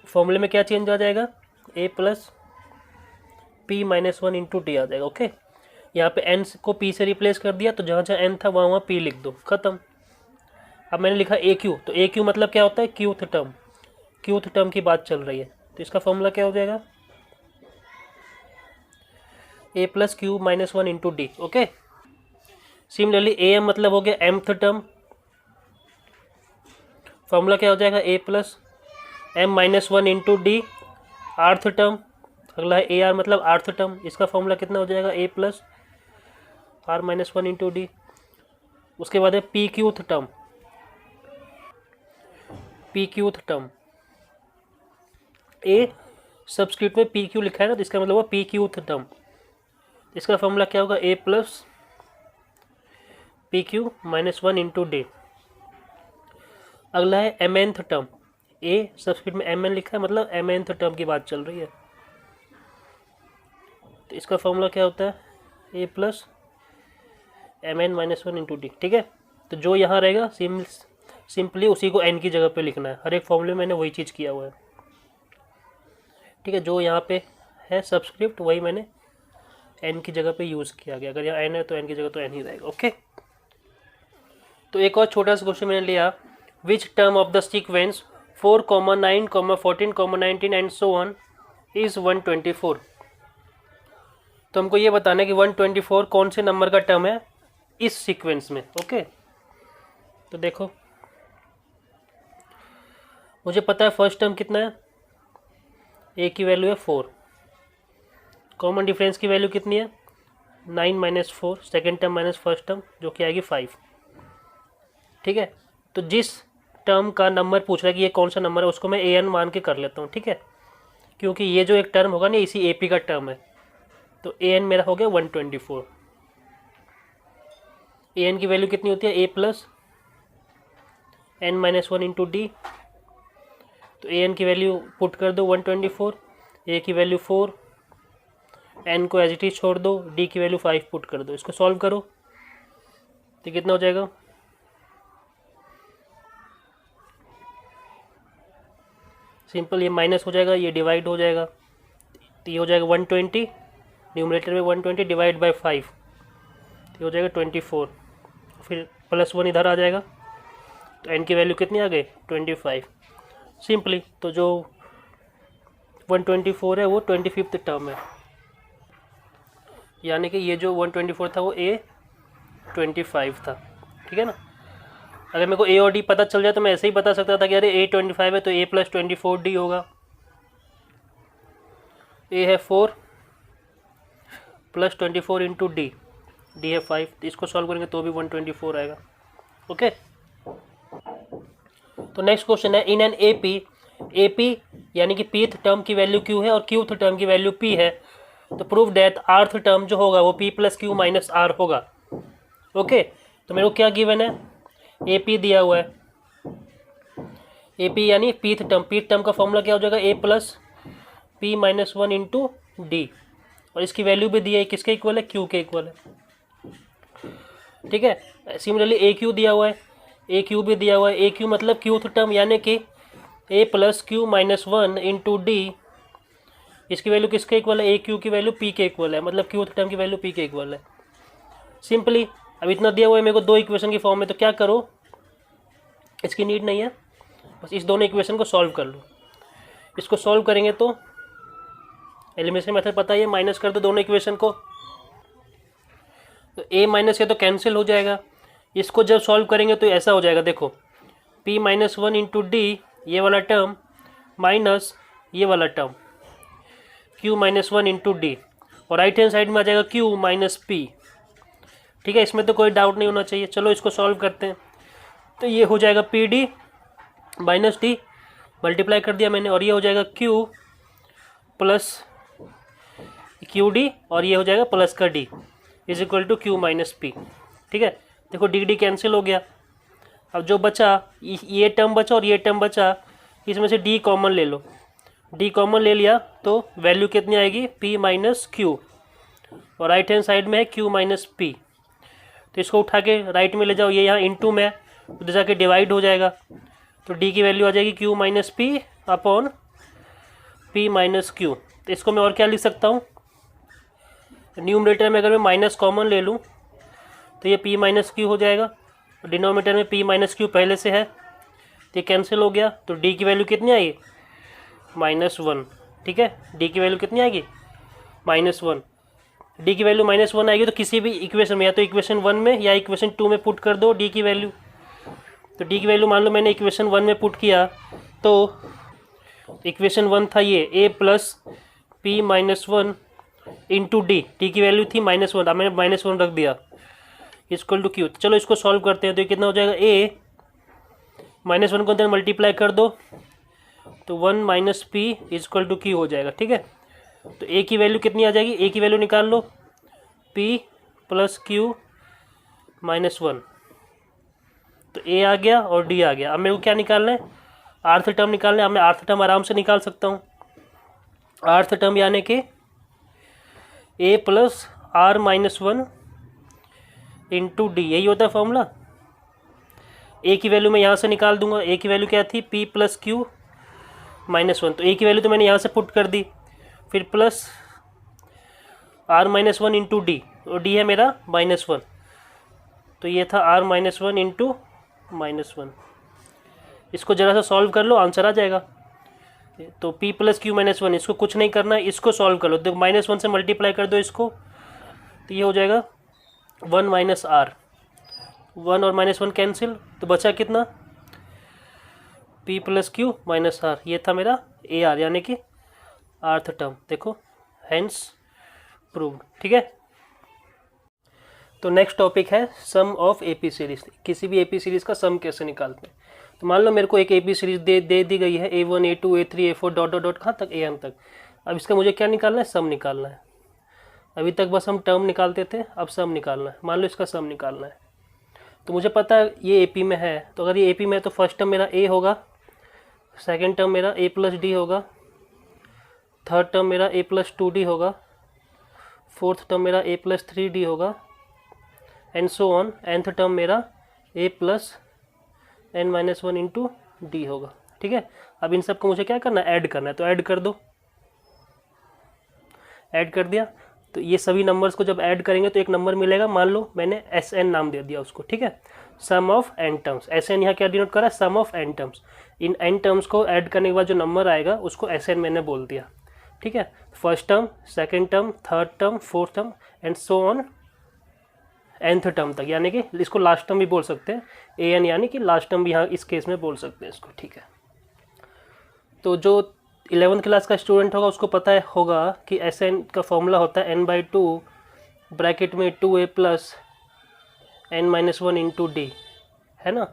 फॉर्मूले में क्या चेंज आ जाएगा a plus p-1 into d आ जाएगा। ओके, यहाँ पे n को p से रिप्लेस कर दिया, तो जहाँ जहाँ n था वहाँ वहाँ p लिख दो, खत्म। अब मैंने लिखा AQ, तो AQ मतलब क्या होता है क्यूथ टर्म की बात चल रही है, तो इसका फॉर्मूला क्या हो जाएगा a plus q-1 into D. Okay, similarly AM मतलब हो गया mth टर्म, फॉर्मूला क्या हो जाएगा a plus m-1 into D, आर्थ टर्म। अगला है AR मतलब आर्थ टर्म, इसका फॉर्मूला कितना हो जाएगा a plus r-1 into D. उसके बाद है PQth टर्म, a सब्सक्रिप्ट में PQ लिखा है ना, तो इसका मतलब हुआ PQth टर्म, इसका फॉर्मूला क्या होगा a plus PQ-1 into D. अगला है mnth टर्म, a सब्सक्रिप्ट में mn लिखा है, मतलब mnth टर्म की बात चल रही है, तो इसका फॉर्मूला क्या होता है a plus mn-1 into D. ठीक है, तो जो यहाँ रहेगा सिंपली उसी को n की जगह पे लिखना है, हर एक फॉर्मूले में मैंने वही चीज़ किया हुआ है। ठीक है, जो यहाँ पे है सब्सक्रिप्ट वही मैंने n की जगह पे यूज़ किया गया, अगर यहाँ n है तो n की जगह तो n ही रहेगा। ओके, तो एक और छोटा सा क्वेश्चन मैंने लिया which term of the sequence 4, 9, 14, 19 and so on is 124। तो हमको ये बताना है कि 124 कौन से नंबर का टर्म है इस सीक्वेंस में। ओके, तो देखो मुझे पता है फर्स्ट टर्म कितना है, ए की वैल्यू है 4, कॉमन डिफरेंस की वैल्यू कितनी है 9 minus 4, second term minus first term जो कि आएगी 5। ठीक है, तो जिस टर्म का नंबर पूछ रहा है कि ये कौन सा नंबर है उसको मैं ए एन मान के कर लेता हूँ। ठीक है, क्योंकि ये जो एक टर्म होगा ना इसी ए पी का टर्म है, तो ए एन मेरा हो गया 124। ए एन की वैल्यू कितनी होती है a plus n minus 1 into d. तो ए एन की वैल्यू पुट कर दो 124, ए की वैल्यू 4, एन को एज इट इज छोड़ दो, डी की वैल्यू 5 पुट कर दो। इसको सॉल्व करो तो कितना हो जाएगा, सिंपल, ये माइनस हो जाएगा, ये डिवाइड हो जाएगा, तो ये हो जाएगा 120, न्यूमरेटर में 120 डिवाइड बाई 5, तो हो जाएगा 24, फिर प्लस 1 इधर आ जाएगा, तो एन की वैल्यू कितनी आ गई 25 सिंपली। तो जो 124 है वो 25th टर्म है, यानी कि ये जो 124 था वो A25 था। ठीक है ना, अगर मेरे को ए और डी पता चल जाए तो मैं ऐसे ही बता सकता था कि अरे A25 है तो A प्लस 24 डी होगा। ए है 4 प्लस 24 इंटू डी, डी है 5, तो इसको सॉल्व करेंगे तो भी 124 आएगा। ओके, तो नेक्स्ट क्वेश्चन है, इन एन एपी यानी कि पीथ टर्म की वैल्यू क्यू है और क्यूथ टर्म की वैल्यू पी है, तो प्रूव दैट आर्थ टर्म जो होगा वो p plus q minus r होगा। ओके, तो मेरे को क्या गिवन है, ए पी दिया हुआ है, ए पी यानी पीथ टर्म का फॉर्मूला क्या हो जाएगा a plus p minus 1 into d, और इसकी वैल्यू भी दी है, किसके इक्वल है क्यू के इक्वल है। ठीक है, सिमिलरली ए क्यू दिया हुआ है, ए क्यू भी दिया हुआ है, ए क्यू मतलब क्यूथ टर्म यानी कि a plus q minus 1 into d, इसकी वैल्यू किसके इक्वल है ए क्यू की वैल्यू पी के इक्वल है, मतलब क्यूथ टर्म की वैल्यू पी के इक्वल है। सिंपली अब इतना दिया हुआ है मेरे को दो इक्वेशन की फॉर्म में, तो क्या करो, इसकी नीड नहीं है, बस इस दोनों इक्वेशन को सॉल्व कर लो। इसको सॉल्व करेंगे तो एलिमिनेशन मेथड पता है, माइनस कर दो दोनों इक्वेशन को, तो ए माइनस ये तो कैंसिल हो जाएगा। इसको जब सॉल्व करेंगे तो ऐसा हो जाएगा, देखो p माइनस 1 इंटू डी ये वाला टर्म माइनस ये वाला term q minus 1 into d, और राइट हैंड साइड में आ जाएगा q माइनस p। ठीक है, इसमें तो कोई डाउट नहीं होना चाहिए। चलो इसको सॉल्व करते हैं, तो ये हो जाएगा P D minus D, multiply कर दिया मैंने, और ये हो जाएगा q प्लस क्यू डी, और ये हो जाएगा प्लस का d is equal to q minus p. ठीक है, देखो डी डी कैंसिल हो गया, अब जो बचा ये टर्म बचा और ये टर्म बचा, इसमें से डी कॉमन ले लो, डी कॉमन ले लिया तो वैल्यू कितनी आएगी p माइनस क्यू, और राइट हैंड साइड में है q माइनस पी, तो इसको उठा के राइट में ले जाओ, ये यहाँ इंटू में उधर जाके डिवाइड हो जाएगा, तो डी की वैल्यू आ जाएगी q minus P upon p minus Q. तो इसको मैं और क्या लिख सकता हूँ, न्यूमरेटर में अगर मैं माइनस कॉमन ले लूँ तो ये p माइनस क्यू हो जाएगा, और डिनोमिनेटर में p माइनस क्यू पहले से है तो ये कैंसिल हो गया, तो d की वैल्यू कितनी आएगी -1। ठीक है, d की वैल्यू कितनी आएगी -1, d की वैल्यू -1 आएगी तो किसी भी इक्वेशन में, या तो इक्वेशन 1 में या इक्वेशन 2 में पुट कर दो d की वैल्यू। तो d की वैल्यू मान लो मैंने इक्वेशन 1 में पुट किया, तो इक्वेशन 1 था ये a plus p minus 1 into D, D की वैल्यू थी -1, अब मैंने -1 रख दिया इक्वल टू क्यू। चलो इसको सॉल्व करते हैं, तो ये कितना हो जाएगा a -1 को अंदर मल्टीप्लाई कर दो तो 1 minus p equal to q हो जाएगा। ठीक है, तो a की वैल्यू कितनी आ जाएगी, a की वैल्यू निकाल लो p प्लस क्यू -1, तो a आ गया और d आ गया। अब मेरे को क्या निकालना है, आर्थ टर्म निकालना है। अब मैं आर्थ टर्म आराम से निकाल सकता हूँ, आर्थ टर्म यानी कि a plus r minus 1 into D, यही होता है फॉर्मूला। a की वैल्यू मैं यहाँ से निकाल दूंगा, a की वैल्यू क्या थी p प्लस क्यू -1, तो a की वैल्यू तो मैंने यहाँ से पुट कर दी, फिर plus r minus 1 into d, और d है मेरा -1, तो ये था r माइनस 1 इंटू -1। इसको जरा सा सॉल्व कर लो, आंसर आ जाएगा। तो p plus q minus one, इसको कुछ नहीं करना है, इसको सॉल्व कर लो। देखो -1 से मल्टीप्लाई कर दो इसको, तो ये हो जाएगा 1 माइनस आर, 1 और -1 कैंसिल, तो बचा कितना, p plus q minus r. ये था मेरा ए आर, यानी कि आर्थ टर्म। देखो हेंस प्रूव्ड। ठीक है, तो नेक्स्ट टॉपिक है सम ऑफ एपी सीरीज। किसी भी एपी सीरीज का सम कैसे निकालते हैं। तो मान लो मेरे को एक एपी सीरीज दे दी गई है, A1 A2 A3 A4 dot dot dot कहाँ तक, AM तक। अब इसका मुझे क्या निकालना है, सम निकालना है। अभी तक बस हम टर्म निकालते थे, अब सम निकालना है। मान लो इसका सम निकालना है, तो मुझे पता है ये एपी में है। तो अगर ये एपी में है तो फर्स्ट टर्म मेरा ए होगा, सेकेंड टर्म मेरा a प्लस डी होगा, थर्ड टर्म मेरा a प्लस 2d होगा, फोर्थ टर्म मेरा a प्लस 3d होगा, and so on. nth term मेरा a plus n minus 1 into D होगा। ठीक है, अब इन सब को मुझे क्या करना है, ऐड करना है। तो ऐड कर दो, ऐड कर दिया। तो ये सभी नंबर्स को जब ऐड करेंगे तो एक नंबर मिलेगा। मान लो मैंने Sn नाम दे दिया उसको। ठीक है, sum of n terms. Sn यहाँ क्या डिनोट कर रहा है, सम ऑफ n टर्म्स। इन n टर्म्स को ऐड करने के बाद जो नंबर आएगा उसको Sn मैंने बोल दिया। ठीक है, first term, second term, third term, fourth term and so on nth term तक, यानी कि इसको लास्ट टर्म भी बोल सकते हैं, an यानी कि लास्ट टर्म भी यहाँ इस केस में बोल सकते हैं इसको। ठीक है, तो जो 11th क्लास का स्टूडेंट होगा उसको पता है होगा कि Sn का फॉर्मूला होता है n/2 ब्रैकेट में 2a plus n minus 1 into D, है ना।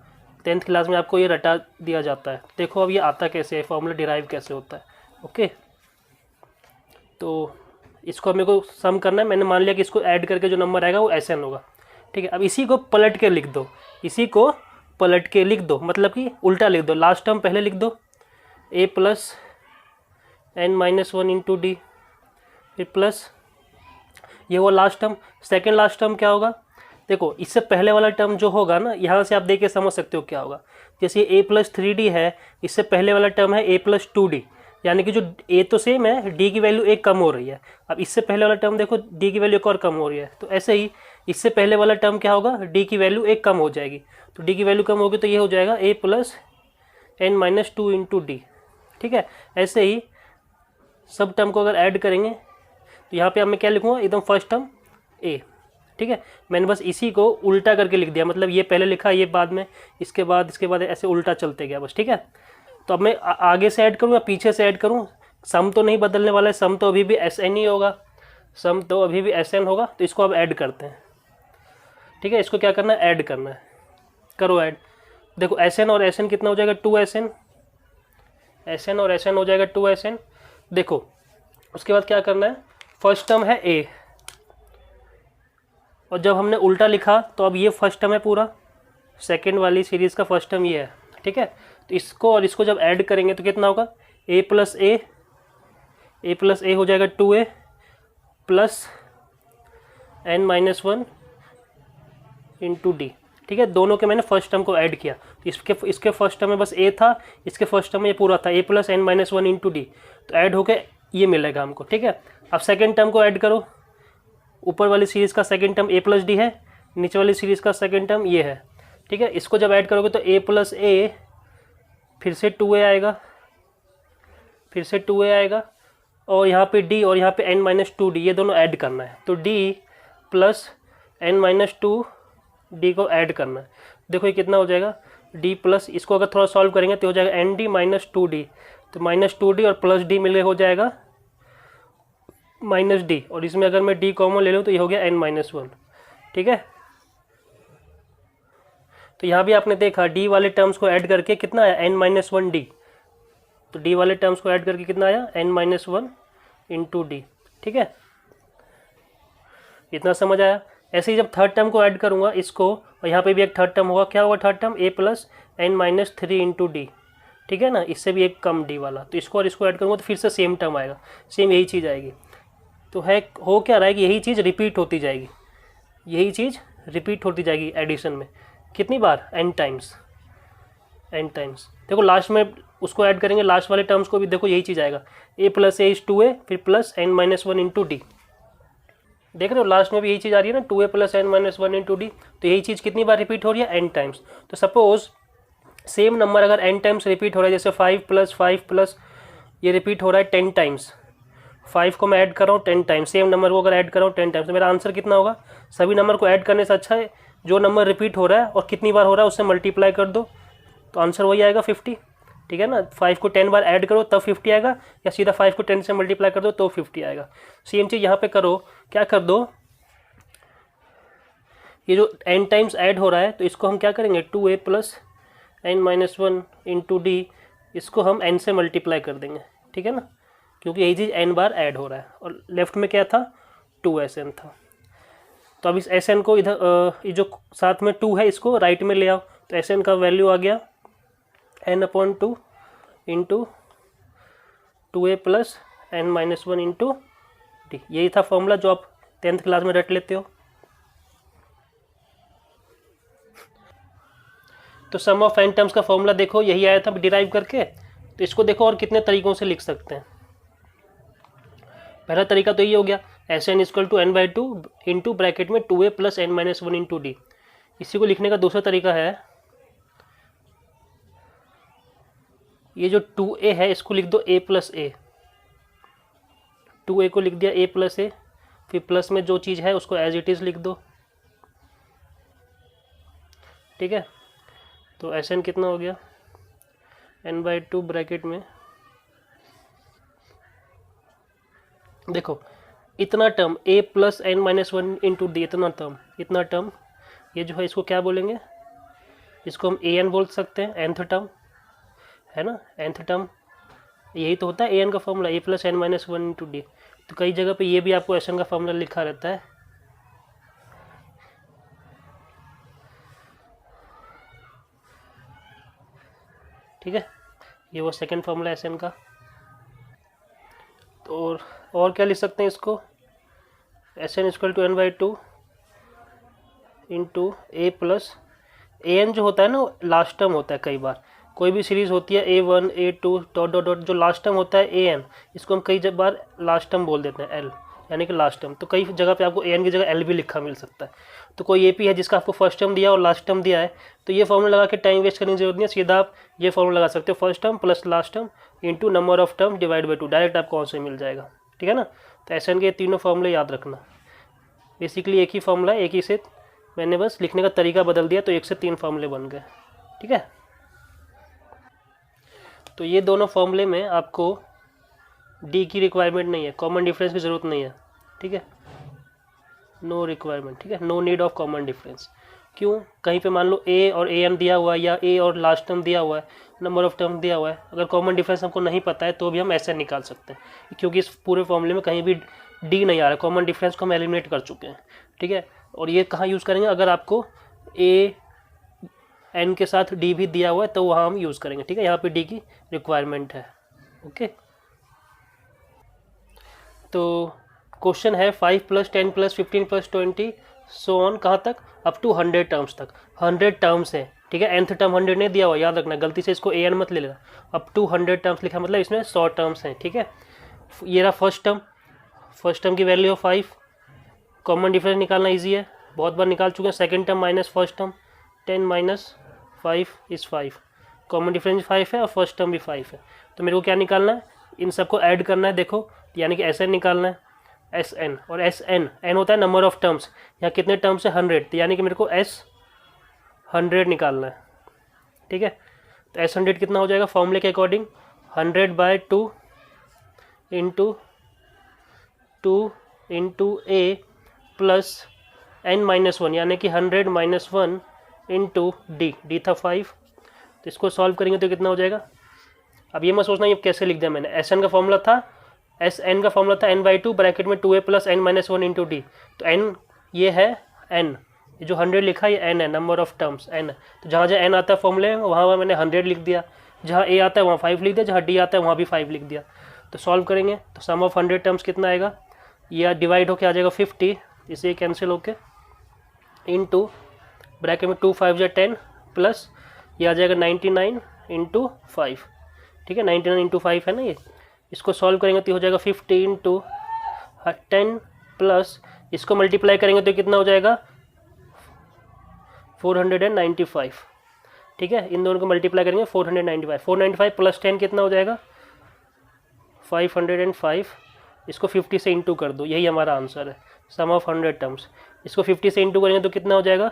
10th क्लास में आपको ये रटा दिया जाता है। देखो अब ये आता कैसे है, फॉर्मूला डिराइव कैसे होता है। ओके, तो इसको मेरे को सम करना है। मैंने मान लिया कि इसको ऐड करके जो नंबर आएगा वो Sn होगा। ठीक है, अब इसी को पलट के लिख दो, इसी को पलट के लिख दो, मतलब कि उल्टा लिख दो। लास्ट टर्म पहले लिख दो, a plus n minus 1 into D, फिर प्लस ये वो last term. Second last term क्या होगा, देखो इससे पहले वाला टर्म जो होगा ना, यहाँ से आप देख के समझ सकते हो क्या होगा। जैसे a प्लस 3d है, इससे पहले वाला टर्म है a प्लस 2d, यानी कि जो a तो सेम है, d की वैल्यू एक कम हो रही है। अब इससे पहले वाला टर्म देखो, d की वैल्यू एक और कम हो रही है। तो ऐसे ही इससे पहले वाला टर्म क्या होगा, d की वैल्यू एक कम हो जाएगी। तो d की वैल्यू कम होगी तो ये हो जाएगा a plus n minus 2 into D. ठीक है, ऐसे ही सब टर्म को अगर ऐड करेंगे तो यहाँ पे अब मैं क्या लिखूँगा, एकदम फर्स्ट टर्म a। ठीक है, मैंने बस इसी को उल्टा करके लिख दिया, मतलब ये पहले लिखा, ये बाद में, इसके बाद ऐसे उल्टा चलते गया बस। ठीक है, तो अब मैं आगे से ऐड करूँ या पीछे से ऐड करूँ, सम तो नहीं बदलने वाला है, सम तो अभी भी Sn ही होगा, सम तो अभी भी Sn होगा। तो इसको अब ऐड करते हैं। ठीक है, इसको क्या करना है, ऐड करना है। करो ऐड। देखो Sn और Sn कितना हो जाएगा, 2Sn, Sn और Sn हो जाएगा 2Sn। देखो उसके बाद क्या करना है, फर्स्ट टर्म है a, और जब हमने उल्टा लिखा तो अब ये फर्स्ट टर्म है पूरा, सेकेंड वाली सीरीज का फर्स्ट टर्म ये है। ठीक है, तो इसको और इसको जब ऐड करेंगे तो कितना होगा, a प्लस a हो जाएगा 2a plus n minus 1 into D. ठीक है, दोनों के मैंने फर्स्ट टर्म को ऐड किया। तो इसके फर्स्ट टर्म में बस a था, इसके फर्स्ट टर्म में ये पूरा था, a plus n minus 1 into d. तो ऐड होके ये मिलेगा हमको। ठीक है, अब सेकेंड टर्म को ऐड करो। ऊपर वाली सीरीज़ का second term a plus D है, नीचे वाली सीरीज़ का सेकेंड टर्म ये है। ठीक है, इसको जब ऐड करोगे तो a प्लस a, फिर से 2a आएगा, फिर से 2a आएगा, और यहाँ पे d और यहाँ पे n माइनस 2d, ये दोनों ऐड करना है। तो d plus n minus 2d को ऐड करना है। देखो ये कितना हो जाएगा, d प्लस, इसको अगर थोड़ा सॉल्व करेंगे तो हो जाएगा nd माइनस 2d। तो माइनस 2d और प्लस d मिले हो जाएगा माइनस d, और इसमें अगर मैं d कॉमन ले लूँ तो ये हो गया n माइनस 1। ठीक है, तो यहाँ भी आपने देखा d वाले टर्म्स को ऐड करके कितना आया, n माइनस 1d। तो d वाले टर्म्स को ऐड करके कितना आया, n माइनस 1 इंटू डी। ठीक है, इतना समझ आया। ऐसे ही जब थर्ड टर्म को ऐड करूँगा इसको, और यहाँ पे भी एक थर्ड टर्म होगा, क्या होगा third term, a plus n minus 3 into D. ठीक है ना, इससे भी एक कम d वाला। तो इसको और इसको ऐड करूँगा तो फिर से सेम टर्म आएगा, सेम यही चीज़ आएगी। तो है हो क्या रहा है कि यही चीज़ रिपीट होती जाएगी, यही चीज़ रिपीट होती जाएगी एडिशन में। कितनी बार, n टाइम्स, n टाइम्स। देखो लास्ट में उसको ऐड करेंगे, लास्ट वाले टर्म्स को भी देखो यही चीज़ आएगा, a plus a is 2a, फिर plus n minus 1 into D. देख रहे हो लास्ट में भी यही चीज़ आ रही है ना, 2a plus n minus 1 into d. तो यही चीज़ कितनी बार रिपीट हो रही है, n टाइम्स। तो सपोज सेम नंबर अगर n टाइम्स रिपीट हो रहा है, जैसे 5 + 5 + ये रिपीट हो रहा है 10 टाइम्स, 5 को मैं ऐड कर रहा हूँ 10 टाइम्स, सेम नंबर को अगर ऐड कर रहा हूँ 10 टाइम्स, तो मेरा आंसर कितना होगा? सभी नंबर को ऐड करने से अच्छा है जो नंबर रिपीट हो रहा है और कितनी बार हो रहा है उससे मल्टीप्लाई कर दो, तो आंसर वही आएगा 50। ठीक है ना, 5 को 10 बार ऐड करो तब 50 आएगा, या सीधा 5 को 10 से मल्टीप्लाई कर दो तो 50 आएगा। सेम चीज़ यहाँ पे करो, क्या कर दो, ये जो n टाइम्स ऐड हो रहा है तो इसको हम क्या करेंगे, 2a + n - 1 × d, इसको हम n से मल्टीप्लाई कर देंगे। ठीक है ना, क्योंकि यही चीज़ n बार ऐड हो रहा है, और लेफ्ट में क्या था, 2sn था। तो अब इस sn को इधर ये जो साथ में 2 है इसको राइट में ले आओ, तो sn का वैल्यू आ गया n/2 × 2a + n - 1 × d। यही था फॉर्मूला जो आप 10th क्लास में रट लेते हो। तो सम ऑफ n टर्म्स का फॉर्मूला देखो यही आया था डिराइव करके। तो इसको देखो और कितने तरीकों से लिख सकते हैं। पहला तरीका तो ये हो गया, Sn = n/2 इंटू ब्रैकेट में 2a + n - 1 × d। इसी को लिखने का दूसरा तरीका है, ये जो 2a है इसको लिख दो a + a, 2a को लिख दिया a + a, फिर प्लस में जो चीज़ है उसको एज इट इज़ लिख दो। ठीक है, तो Sn कितना हो गया, n/2 ब्रैकेट में, देखो इतना टर्म a + n - 1 × d, इतना टर्म ये जो है इसको क्या बोलेंगे, इसको हम an बोल सकते हैं, nth टर्म है ना, nth टर्म यही तो होता है an का फॉर्मूला, a + n - 1 × d। तो कई जगह पे ये भी आपको Sn का फॉर्मूला लिखा रहता है। ठीक है, ये वो सेकंड फॉर्मूला Sn का। तो और क्या लिख सकते हैं इसको, Sn = n/2 into a + an जो होता है ना लास्ट टर्म होता है, कई बार कोई भी सीरीज होती है a1 a2 ... जो लास्ट टर्म होता है an, इसको हम कई बार लास्ट टर्म बोल देते हैं l, यानी कि लास्ट टर्म। तो कई जगह पे आपको an की जगह l भी लिखा मिल सकता है। तो कोई AP है जिसका आपको फर्स्ट टर्म दिया और लास्ट टर्म दिया है, तो ये फॉर्मूला लगा के टाइम वेस्ट करने की जरूरत नहीं है, सीधा आप ये फॉर्मूला लगा सकते हो, first term + last term into number of term divide by 2, direct आपको आंसर मिल जाएगा। ठीक है ना, तो Sn के तीनों फॉर्मूले याद रखना, बेसिकली एक ही फॉर्मूला है, एक ही से मैंने बस लिखने का तरीका बदल दिया तो 1 से 3 फॉर्मूले बन गए। ठीक है, तो ये दोनों फॉर्मूले में आपको डी की रिक्वायरमेंट नहीं है, कॉमन डिफरेंस की ज़रूरत नहीं है। ठीक है, नो रिक्वायरमेंट, ठीक है, no need of common difference. क्यों, कहीं पे मान लो a और an दिया हुआ है या a और लास्ट टर्म दिया हुआ है, नंबर ऑफ टर्म दिया हुआ है, अगर कॉमन डिफरेंस हमको नहीं पता है तो भी हम ऐसे निकाल सकते हैं, क्योंकि इस पूरे फॉर्मूले में कहीं भी d नहीं आ रहा है, कॉमन डिफरेंस को हम एलिमिनेट कर चुके हैं। ठीक है, और ये कहाँ यूज़ करेंगे, अगर आपको a n के साथ d भी दिया हुआ है तो वहाँ हम यूज़ करेंगे। ठीक है, यहाँ पे d की रिक्वायरमेंट है। ओके, तो क्वेश्चन है 5 + 10 + 15 + 20 सो ऑन, कहाँ तक, अप टू 100 टर्म्स तक। 100 टर्म्स है। ठीक है, nth टर्म 100 नहीं दिया हुआ, याद रखना, गलती से इसको an मत ले लेना। अप टू 100 टर्म्स लिखा मतलब इसमें 100 टर्म्स हैं। ठीक है, ये रहा फर्स्ट टर्म की वैल्यू 5, कॉमन डिफरेंस निकालना ईजी है, बहुत बार निकाल चुके हैं। Second term minus first term, 10 - 5 = 5, common difference 5 है और फर्स्ट टर्म भी 5 है। तो मेरे को क्या निकालना है, इन सबको ऐड करना है। देखो, यानी कि Sn निकालना है, Sn, और n होता है नंबर ऑफ टर्म्स, यहाँ कितने टर्म्स है 100, तो यानी कि मेरे को S100 निकालना है। ठीक है, तो S100 कितना हो जाएगा फॉर्मूले के according, 100/2 into 2 into a plus n-1, यानी कि 100 - 1 इंटू d था 5। तो इसको सॉल्व करेंगे तो कितना हो जाएगा। अब ये मत सोचना ये कैसे लिख दिया मैंने, Sn का फॉर्मूला था, Sn का फॉर्मूला था n/2 ब्रैकेट में 2a + n - 1 इंटू d। तो n ये है n, ये जो 100 लिखा है ये n है, नंबर ऑफ टर्म्स n। तो जहाँ जहाँ n आता है फॉर्मूले में वहाँ मैंने 100 लिख दिया, जहाँ a आता है वहाँ 5 लिख दिया, जहाँ d आता है वहाँ भी 5 लिख दिया। तो सॉल्व करेंगे तो सम ऑफ 100 टर्म्स कितना आएगा, यह डिवाइड होके आ जाएगा 50, इसे कैंसिल होके इंटू ब्रैकेट में 2 × 5 = 10 प्लस ये आ जाएगा 99 इंटू 5। ठीक है, 99 इंटू 5 है ना ये, इसको सॉल्व करेंगे तो हो जाएगा 50 इंटू 10 प्लस इसको मल्टीप्लाई करेंगे तो कितना हो जाएगा 495। ठीक है, इन दोनों को मल्टीप्लाई करेंगे 495, 495 प्लस 10 कितना हो जाएगा 505, इसको 50 से इंटू कर दो, यही हमारा आंसर है, सम ऑफ 100 टर्म्स। इसको 50 से इंटू करेंगे तो कितना हो जाएगा,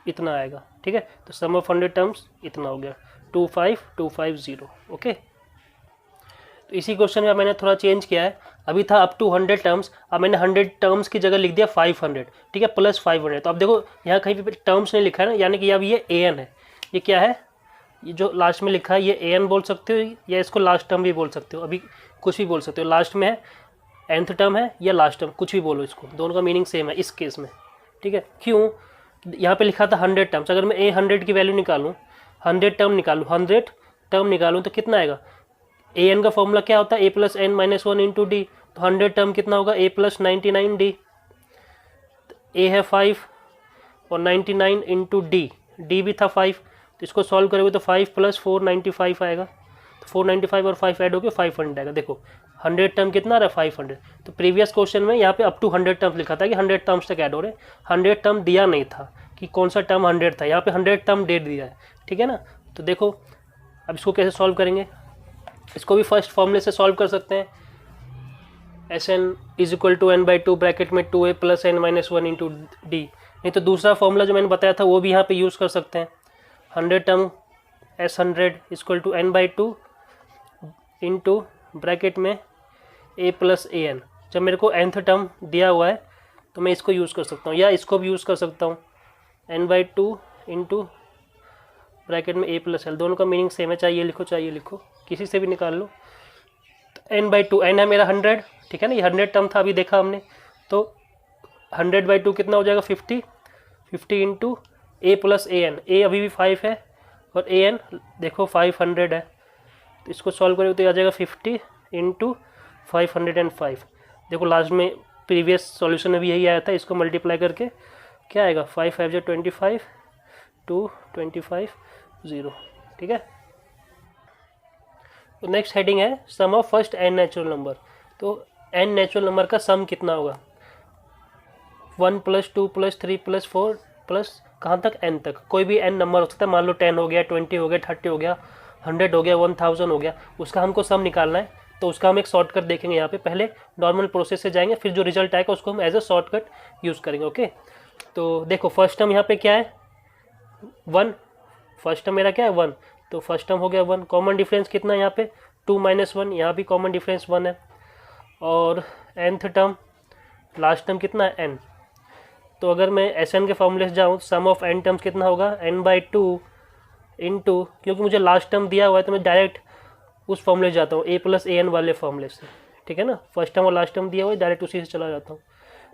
इतना आएगा। ठीक है, तो सम ऑफ 100 टर्म्स इतना हो गया 25250। ओके, तो इसी क्वेश्चन में मैंने थोड़ा चेंज किया है, अभी था अप टू 100 टर्म्स, अब मैंने 100 टर्म्स की जगह लिख दिया 500। ठीक है, प्लस 500। तो अब देखो यहाँ कहीं पे टर्म्स नहीं लिखा है ना, यानी कि अब ये an है, ये क्या है, ये जो लास्ट में लिखा है ये an बोल सकते हो या इसको लास्ट टर्म भी बोल सकते हो, अभी कुछ भी बोल सकते हो, लास्ट में है nth टर्म है या लास्ट टर्म, कुछ भी बोलो, इसको दोनों का मीनिंग सेम है इस केस में। ठीक है, क्यों, यहाँ पे लिखा था 100 टर्म्स, अगर मैं 100 की वैल्यू निकालूँ, 100 टर्म निकालूँ, 100 टर्म निकालूँ तो कितना आएगा, an का फॉर्मूला क्या होता है a plus n minus 1 into d, तो 100 टर्म कितना होगा a प्लस 99 डी, a है 5 और 99 इंटू डी, डी भी था 5, तो इसको सॉल्व करोगे तो 5 प्लस 495 आएगा, तो 495 और 5 ऐड होकर 500 आएगा। देखो 100 टर्म कितना रहा 500, तो प्रीवियस क्वेश्चन में यहाँ पे अप टू 100 टर्म्स लिखा था कि 100 टर्म्स तक ऐड हो रहे, 100 टर्म दिया नहीं था कि कौन सा टर्म 100 था, यहाँ पे 100 टर्म दे दिया है। ठीक है ना, तो देखो अब इसको कैसे सॉल्व करेंगे, इसको भी फर्स्ट फॉर्मूले से सॉल्व कर सकते हैं, S n is equal to n by two bracket में 2a plus n minus 1 into d, नहीं तो दूसरा फॉर्मूला जो मैंने बताया था वो भी यहाँ पे यूज़ कर सकते हैं, 100 term S100 equal to n by two into bracket में a प्लस ए एन। जब मेरे को nth टर्म दिया हुआ है तो मैं इसको यूज़ कर सकता हूँ या इसको भी यूज़ कर सकता हूँ, n by two into bracket में a प्लस एल, दोनों का मीनिंग सेम है, चाहिए लिखो चाहिए लिखो, किसी से भी निकाल लो। तो n बाई टू, एन है मेरा 100, ठीक है ना, ये 100 टर्म था अभी देखा हमने, तो 100 बाई टू कितना हो जाएगा 50, 50 into a plus a n, a अभी भी 5 है और ए एन देखो 500 है, तो इसको सॉल्व करोगे तो आ जाएगा 50 इंटू 505। देखो लास्ट में प्रीवियस सॉल्यूशन में भी यही आया था, इसको मल्टीप्लाई करके क्या आएगा 5 5 जो 25 2 25 0। ठीक है, तो नेक्स्ट हेडिंग है sum of first n natural number. तो n नेचुरल नंबर का सम कितना होगा, 1 प्लस 2 प्लस 3 प्लस 4 प्लस कहाँ तक n तक, कोई भी n नंबर हो सकता है, मान लो 10 हो गया, 20 हो गया, 30 हो गया, 100 हो गया, 1000 हो गया, उसका हमको सम निकालना है। तो उसका हम एक शॉर्टकट देखेंगे, यहाँ पे पहले नॉर्मल प्रोसेस से जाएंगे, फिर जो रिजल्ट आएगा उसको हम एज अ शॉर्टकट यूज़ करेंगे। ओके, तो देखो फर्स्ट टर्म यहाँ पे क्या है 1, फर्स्ट टर्म मेरा क्या है 1, तो फर्स्ट टर्म हो गया 1, कॉमन डिफरेंस कितना है यहाँ पे 2 माइनस 1, यहाँ भी कॉमन डिफरेंस 1 है, और nth टर्म लास्ट टर्म कितना है n, तो अगर मैं Sn के फॉर्मूले से जाऊँ सम ऑफ n टर्म्स कितना होगा n बाई टू इंटू, क्योंकि मुझे लास्ट टर्म दिया हुआ है तो मैं डायरेक्ट उस फॉर्मूले से जाता हूँ a प्लस ए एन वाले फॉर्मूले से। ठीक है ना, फर्स्ट टर्म और लास्ट टर्म दिया हुआ है, डायरेक्ट उसी से चला जाता हूँ,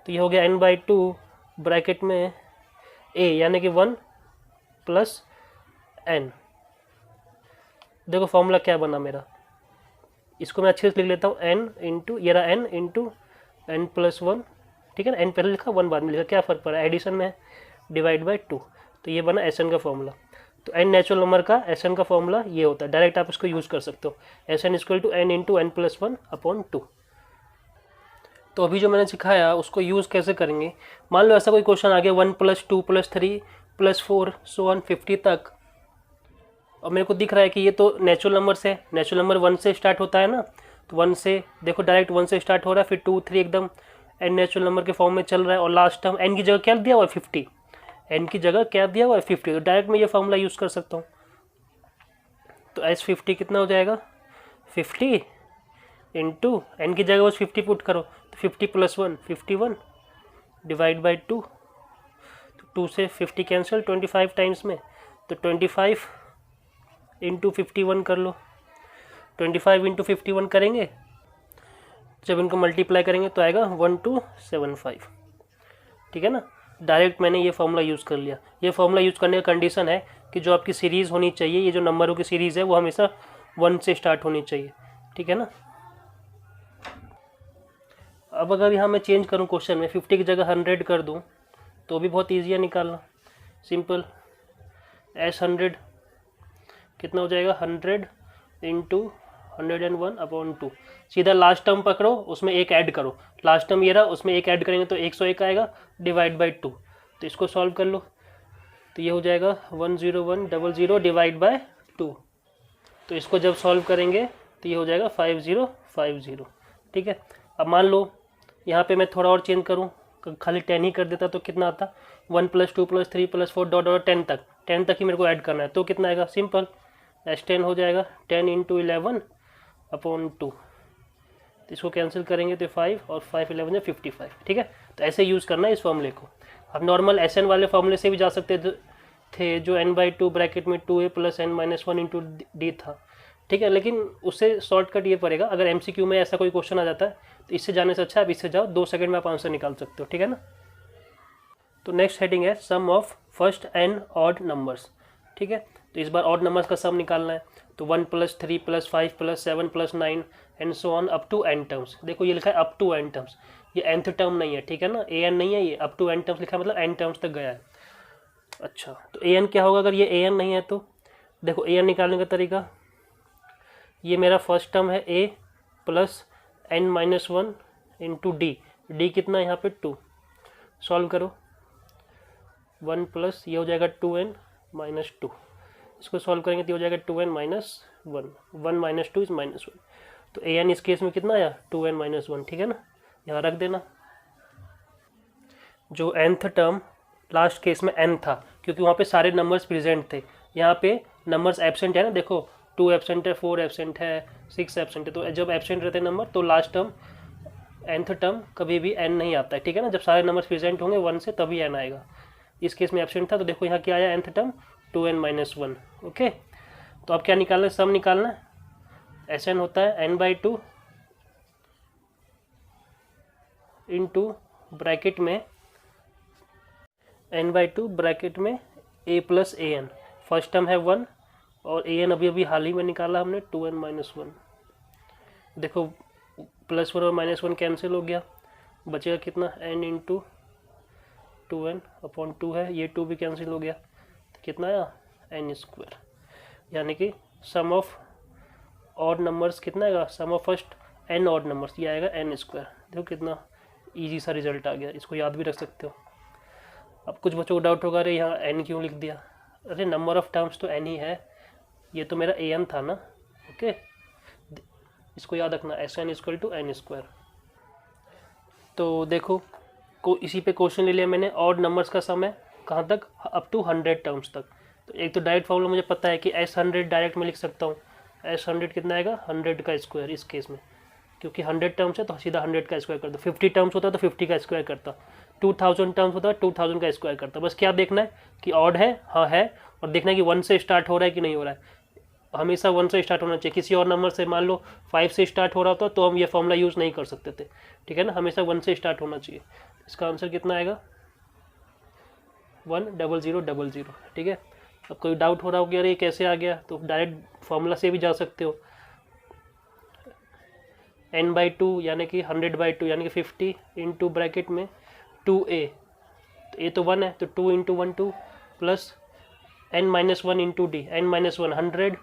तो ये हो गया n बाई टू ब्रैकेट में a यानी कि 1 प्लस n। देखो फॉर्मूला क्या बना मेरा, इसको मैं अच्छे से लिख लेता हूँ n इंटू ये रहा n इंटू n प्लस 1। ठीक है ना, n पहले लिखा 1 बाद में लिखा, क्या फ़र्क पड़ा, एडिशन में है, डिवाइड बाई 2, तो ये बना Sn का फॉर्मूला। तो n नेचुरल नंबर का Sn का फॉर्मूला ये होता है, डायरेक्ट आप इसको यूज़ कर सकते हो, Sn equal to n into n plus 1 upon 2। तो अभी जो मैंने सिखाया उसको यूज़ कैसे करेंगे, मान लो ऐसा कोई क्वेश्चन आ गया 1 प्लस 2 प्लस 3 प्लस 4 सो 150 तक, और मेरे को दिख रहा है कि ये तो नेचुरल नंबर से, नेचुरल नंबर 1 से स्टार्ट होता है ना, तो 1 से देखो डायरेक्ट 1 से स्टार्ट हो रहा है, फिर 2 3 एकदम n नेचुरल नंबर के फॉर्म में चल रहा है, और लास्ट टर्म n की जगह क्या दिया हुआ है 50, n की जगह क्या दिया हुआ है 50, तो डायरेक्ट मैं ये फॉर्मूला यूज़ कर सकता हूँ। तो S50 कितना हो जाएगा 50 इंटू n की जगह बस 50 पुट करो, तो 50 प्लस 1 51 डिवाइड बाई 2, तो 2 से 50 कैंसिल 25 टाइम्स में, तो 25 इंटू 51 कर लो, 25 इंटू 51 करेंगे, जब इनको मल्टीप्लाई करेंगे तो आएगा 1275। ठीक है ना, डायरेक्ट मैंने ये फॉर्मूला यूज़ कर लिया। ये फॉर्मूला यूज़ करने का कंडीशन है कि जो आपकी सीरीज़ होनी चाहिए, ये जो नंबरों की सीरीज़ है वो हमेशा 1 से स्टार्ट होनी चाहिए। ठीक है ना, अब अगर यहाँ मैं चेंज करूँ क्वेश्चन में 50 की जगह 100 कर दूँ तो भी बहुत ईजी है निकालना, सिंपल, S100 कितना हो जाएगा 100 इंटू 101 अपॉन 2, सीधा लास्ट टर्म पकड़ो उसमें एक ऐड करो, लास्ट टर्म ये रहा उसमें एक ऐड करेंगे तो 101 आएगा डिवाइड बाई 2, तो इसको सॉल्व कर लो, तो ये हो जाएगा 10100 डिवाइड बाय 2। तो इसको जब सॉल्व करेंगे तो ये हो जाएगा 5050। ठीक है। अब मान लो यहाँ पे मैं थोड़ा और चेंज करूँ, खाली 10 ही कर देता तो कितना आता, 1 + 2 + 3 + 4 डॉट डॉट 10 तक, 10 तक ही मेरे को ऐड करना है। तो कितना आएगा, सिंपल S10 हो जाएगा 10 × 11/2। तो इसको कैंसिल करेंगे तो 5 और 5 11 है 55। ठीक है। तो ऐसे यूज़ करना है इस फॉर्मूले को। अब नॉर्मल SN वाले फॉर्मूले से भी जा सकते थे, जो n/2 ब्रैकेट में 2a + n - 1 × d था। ठीक है, लेकिन उससे शॉर्टकट ये पड़ेगा, अगर MCQ में ऐसा कोई क्वेश्चन आ जाता है तो इससे जाने से अच्छा आप इससे जाओ, 2 सेकंड में आप आंसर निकाल सकते हो। ठीक है ना। तो नेक्स्ट हेडिंग है sum of first n odd numbers. ठीक है, तो इस बार ऑड नंबर्स का सम निकालना है। तो 1 + 3 + 5 + 7 + 9 and so on up to n terms. देखो ये लिखा है अप टू n टर्म्स, ये nth टर्म नहीं है। ठीक है ना, an नहीं है, ये अप टू n टर्म्स लिखा है, मतलब n टर्म्स तक गया है। अच्छा, तो an क्या होगा अगर ये an नहीं है तो? देखो an निकालने का तरीका, ये मेरा फर्स्ट टर्म है a + n - 1 × d। d कितना यहाँ पे 2। सॉल्व करो, 1 प्लस ये हो जाएगा 2n - 2। इसको सॉल्व करेंगे तो हो जाएगा 2n - 1, 1 - 2 इज -1। तो an इस केस में कितना आया, 2n - 1। ठीक है ना, यहाँ रख देना। जो nth टर्म लास्ट केस में n था, क्योंकि वहाँ पे सारे नंबर्स प्रेजेंट थे। यहाँ पे नंबर्स एब्सेंट है ना, देखो 2 एब्सेंट है, 4 एब्सेंट है, 6 एब्सेंट है। तो जब एब्सेंट रहते हैं नंबर तो लास्ट टर्म nth टर्म कभी भी n नहीं आता है। ठीक है ना, जब सारे नंबर्स प्रेजेंट होंगे 1 से तभी n आएगा। इस केस में एब्सेंट था, तो देखो यहाँ क्या आया nth टर्म 2n - 1। ओके, तो अब क्या निकालना है, सम निकालना है। Sn होता है n/2 इंटू ब्रैकेट में n/2 ब्रैकेट में a + an। फर्स्ट टर्म है 1 और an अभी हाल ही में निकाला हमने 2n - 1। देखो +1 और -1 कैंसिल हो गया, बचेगा कितना, n × 2n/2 है, ये 2 भी कैंसिल हो गया, तो कितना आया n²। यानी कि सम ऑफ ऑड नंबर्स कितना आएगा, sum of first n odd numbers, ये आएगा n²। देखो कितना इजी सा रिजल्ट आ गया, इसको याद भी रख सकते हो। अब कुछ बच्चों को डाउट होगा, अरे यहाँ n क्यों लिख दिया? अरे नंबर ऑफ टर्म्स तो n ही है, ये तो मेरा an था ना। ओके, इसको याद रखना, Sn = n²। तो देखो इसी पे क्वेश्चन ले लिया मैंने, ऑड नंबर्स का सम है कहाँ तक, अप टू 100 टर्म्स तक। तो एक तो डायरेक्ट फॉर्मूला मुझे पता है कि S100 डायरेक्ट में लिख सकता हूँ। S100 कितना आएगा, 100 का स्क्वायर इस केस में, क्योंकि 100 टर्म्स है तो सीधा 100 का स्क्वायर कर दो। 50 टर्म्स होता तो 50 का स्क्वायर करता, 2000 टर्म्स होता 2000 का स्क्वायर करता। बस क्या देखना है कि ऑड है, हाँ है, और देखना है कि 1 से स्टार्ट हो रहा है कि नहीं हो रहा है। हमेशा 1 से स्टार्ट होना चाहिए। किसी और नंबर से मान लो 5 से स्टार्ट हो रहा होता तो हम ये फॉर्मूला यूज़ नहीं कर सकते थे। ठीक है ना, हमेशा 1 से स्टार्ट होना चाहिए। इसका आंसर कितना आएगा, 10000। ठीक है, अब कोई डाउट हो रहा हो कि अरे ये कैसे आ गया, तो डायरेक्ट फॉर्मूला से भी जा सकते हो। n/2 यानी कि 100/2 यानी कि 50 इंटू ब्रैकेट में 2a, तो a तो 1 है, तो 2 × 1 2 प्लस n - 1 × d, n - 1 100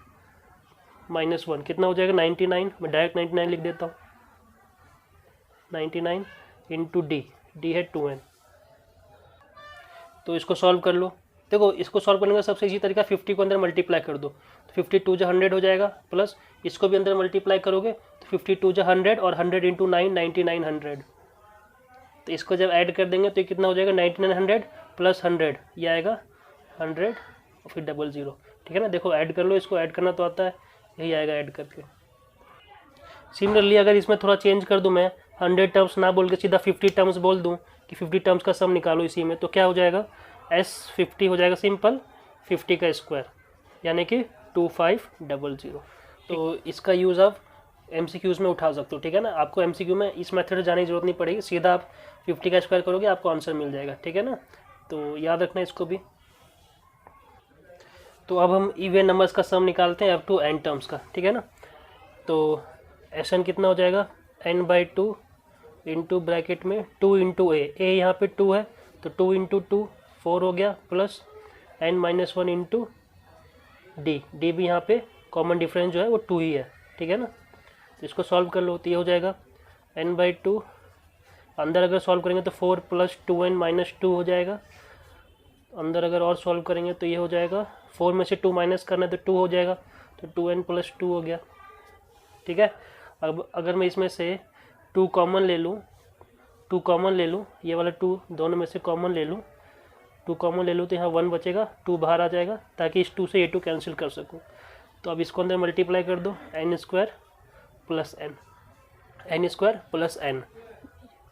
-1 कितना हो जाएगा, 99। मैं डायरेक्ट 99 लिख देता हूँ, 99 इंटू d है 2n। तो इसको सॉल्व कर लो। देखो इसको सॉल्व करने का सबसे इजी तरीका, 50 को अंदर मल्टीप्लाई कर दो, तो 52 × 100 हो जाएगा, प्लस इसको भी अंदर मल्टीप्लाई करोगे तो 52 × 100 और 100 × 9 9900। तो इसको जब ऐड कर देंगे तो ये कितना हो जाएगा, 9900 + 100, ये आएगा 100 और फिर 00। ठीक है ना, देखो ऐड कर लो, इसको ऐड करना तो आता है, यही आएगा ऐड करके। सिमिलरली अगर इसमें थोड़ा चेंज कर दूं, मैं 100 टर्म्स ना बोल के सीधा 50 टर्म्स बोल दूं कि 50 टर्म्स का सम निकालो इसी में, तो क्या हो जाएगा, S50 हो जाएगा सिंपल 50 का स्क्वायर यानी कि 2500। तो इसका यूज़ आप MCQs में उठा सकते हो। ठीक है ना, आपको MCQ में इस मेथड जाने की जरूरत नहीं पड़ेगी, सीधा आप 50 का स्क्वायर करोगे आपको आंसर मिल जाएगा। ठीक है ना, तो याद रखना इसको भी। तो अब हम इवन नंबर्स का सम निकालते हैं अप टू n टर्म्स का। ठीक है ना, तो Sn कितना हो जाएगा, n/2 इंटू ब्रैकेट में 2 × a यहाँ पे 2 है तो 2 × 2 4 हो गया, प्लस n - 1 × d भी यहाँ पे कॉमन डिफरेंस जो है वो 2 ही है। ठीक है ना, तो इसको सॉल्व कर लो, तो ये हो जाएगा n/2, अंदर अगर सॉल्व करेंगे तो 4 + 2n - 2 हो जाएगा, अंदर अगर और सॉल्व करेंगे तो ये हो जाएगा 4 में से 2 माइनस करना है तो 2 हो जाएगा, तो 2n + 2 हो गया। ठीक है, अब अगर मैं इसमें से 2 कॉमन ले लूँ, ये वाला 2 दोनों में से कॉमन ले लूँ, 2 कॉमन ले लूँ तो यहाँ 1 बचेगा, 2 बाहर आ जाएगा ताकि इस 2 से ये 2 कैंसिल कर सकूँ। तो अब इसको अंदर मल्टीप्लाई कर दो, n² + n,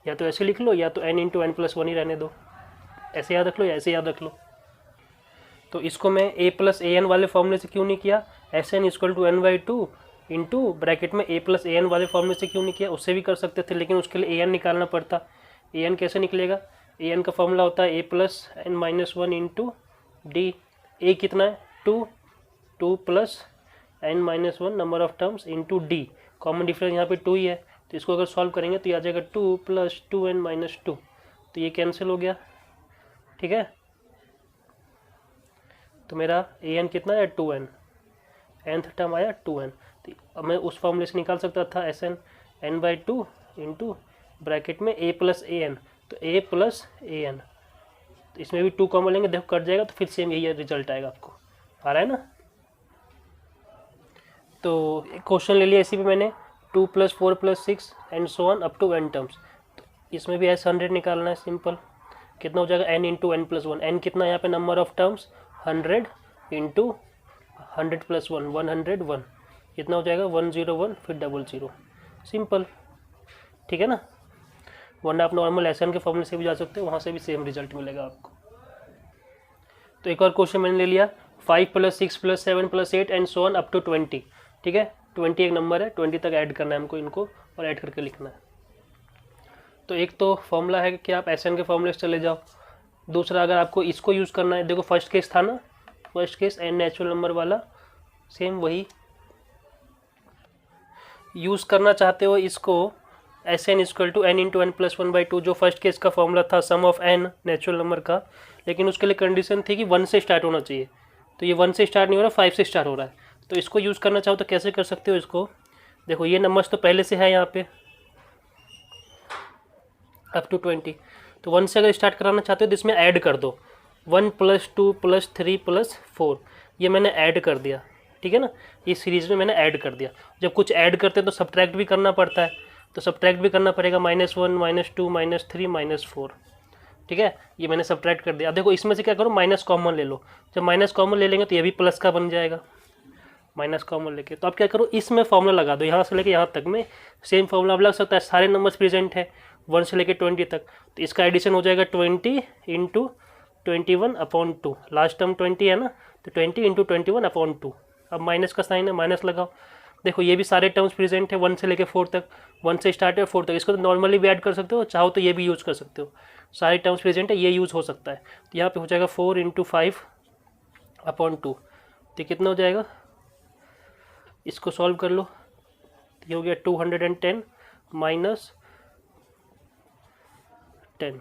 या तो ऐसे लिख लो या तो n × n + 1 ही रहने दो, ऐसे याद रख लो या ऐसे याद रख लो। तो इसको मैं a + an वाले फॉर्मूले से क्यों नहीं किया, Sn = n/2 इंटू ब्रैकेट में a + an वाले फॉर्मूले से क्यों नहीं किया, उससे भी कर सकते थे, लेकिन उसके लिए an निकालना पड़ता। an कैसे निकलेगा, an का फॉर्मूला होता है a + n - 1 into d। a कितना है 2 + n - 1 number of terms into d, common difference यहाँ पे 2 ही है, तो इसको अगर सॉल्व करेंगे तो ये आ जाएगा 2 + 2n - 2, तो ये कैंसिल हो गया। ठीक है, तो मेरा an कितना है 2n, nth टर्म आया 2n, तो अब मैं उस फॉर्मूले से निकाल सकता था Sn n/2 इंटू ब्रैकेट में a + an, तो a + an, तो इसमें भी 2 कॉमन लेंगे, देखो कट जाएगा, तो फिर सेम यही रिजल्ट आएगा, आपको आ रहा है ना। तो एक क्वेश्चन ले लिया इसी पे मैंने, 2 + 4 + 6 and so on up to n terms, तो इसमें भी ऐसे 100 निकालना है, सिंपल। कितना हो जाएगा n × n + 1, n कितना यहाँ पे नंबर ऑफ टर्म्स 100 इंटू 100 + 1 101, कितना हो जाएगा 101 फिर 00, सिंपल। ठीक है ना, वरना आप नॉर्मल Sn के फॉर्मूले से भी जा सकते हो, वहाँ से भी सेम रिजल्ट मिलेगा आपको। तो एक और क्वेश्चन मैंने ले लिया, 5 + 6 + 7 + 8 and so on up to 20। ठीक है, 20 एक नंबर है, 20 तक ऐड करना है हमको इनको, और ऐड करके लिखना है। तो एक तो फॉर्मूला है कि आप Sn के फॉर्मूले से चले जाओ, दूसरा अगर आपको इसको यूज़ करना है, देखो फर्स्ट केस था ना, first case n natural number वाला, सेम वही यूज़ करना चाहते हो इसको, Sn = n × n + 1/2, जो फर्स्ट केस का फॉर्मूला था सम ऑफ n नेचुरल नंबर का, लेकिन उसके लिए कंडीशन थी कि 1 से स्टार्ट होना चाहिए, तो ये 1 से स्टार्ट नहीं हो रहा, 5 से स्टार्ट हो रहा है। तो इसको यूज़ करना चाहो तो कैसे कर सकते हो इसको, देखो ये नंबर्स तो पहले से है यहाँ पे अप टू 20, तो 1 से अगर स्टार्ट कराना चाहते हो तो इसमें ऐड कर दो, 1 + 2 + 3 + 4, ये मैंने ऐड कर दिया। ठीक है ना, ये सीरीज में मैंने ऐड कर दिया। जब कुछ ऐड करते हैं तो सब्ट्रैक्ट भी करना पड़ता है, तो सब्ट्रैक्ट भी करना पड़ेगा, -1 -2 -3 -4। ठीक है, ये मैंने सब्ट्रैक्ट कर दिया। देखो इसमें से क्या करो, माइनस कॉमन ले लो, जब माइनस कॉमन ले लेंगे तो ये भी प्लस का बन जाएगा, माइनस कॉमन लेके। तो आप क्या करो, इसमें फॉर्मूला लगा दो, यहाँ से लेके यहाँ तक में सेम फॉर्मूला अब लग सकता है, सारे नंबर्स प्रेजेंट है 1 से लेके 20 तक, तो इसका एडिशन हो जाएगा 20 × 21/2, लास्ट टर्म 20 है ना, तो 20 × 21/2। अब माइनस का साइन है, माइनस लगाओ। देखो ये भी सारे टर्म्स प्रेजेंट है 1 से लेके 4 तक, 1 से स्टार्ट है 4 तक, इसको तो नॉर्मली भी ऐड कर सकते हो, चाहो तो ये भी यूज़ कर सकते हो, सारे टर्म्स प्रेजेंट है, ये यूज़ हो सकता है। तो यहाँ पे हो जाएगा 4 × 5/2, तो कितना हो जाएगा, इसको सॉल्व कर लो, तो ये हो गया 210 - 10,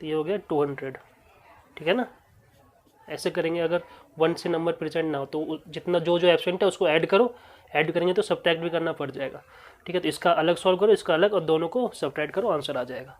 तो ये हो गया 200। ठीक है ना, ऐसे करेंगे अगर 1 से नंबर प्रेजेंट ना हो, तो जितना जो एब्सेंट है उसको ऐड करो, ऐड करेंगे तो सब्ट्रैक्ट भी करना पड़ जाएगा। ठीक है, तो इसका अलग सॉल्व करो, इसका अलग, और दोनों को सब्ट्रैक्ट करो, आंसर आ जाएगा।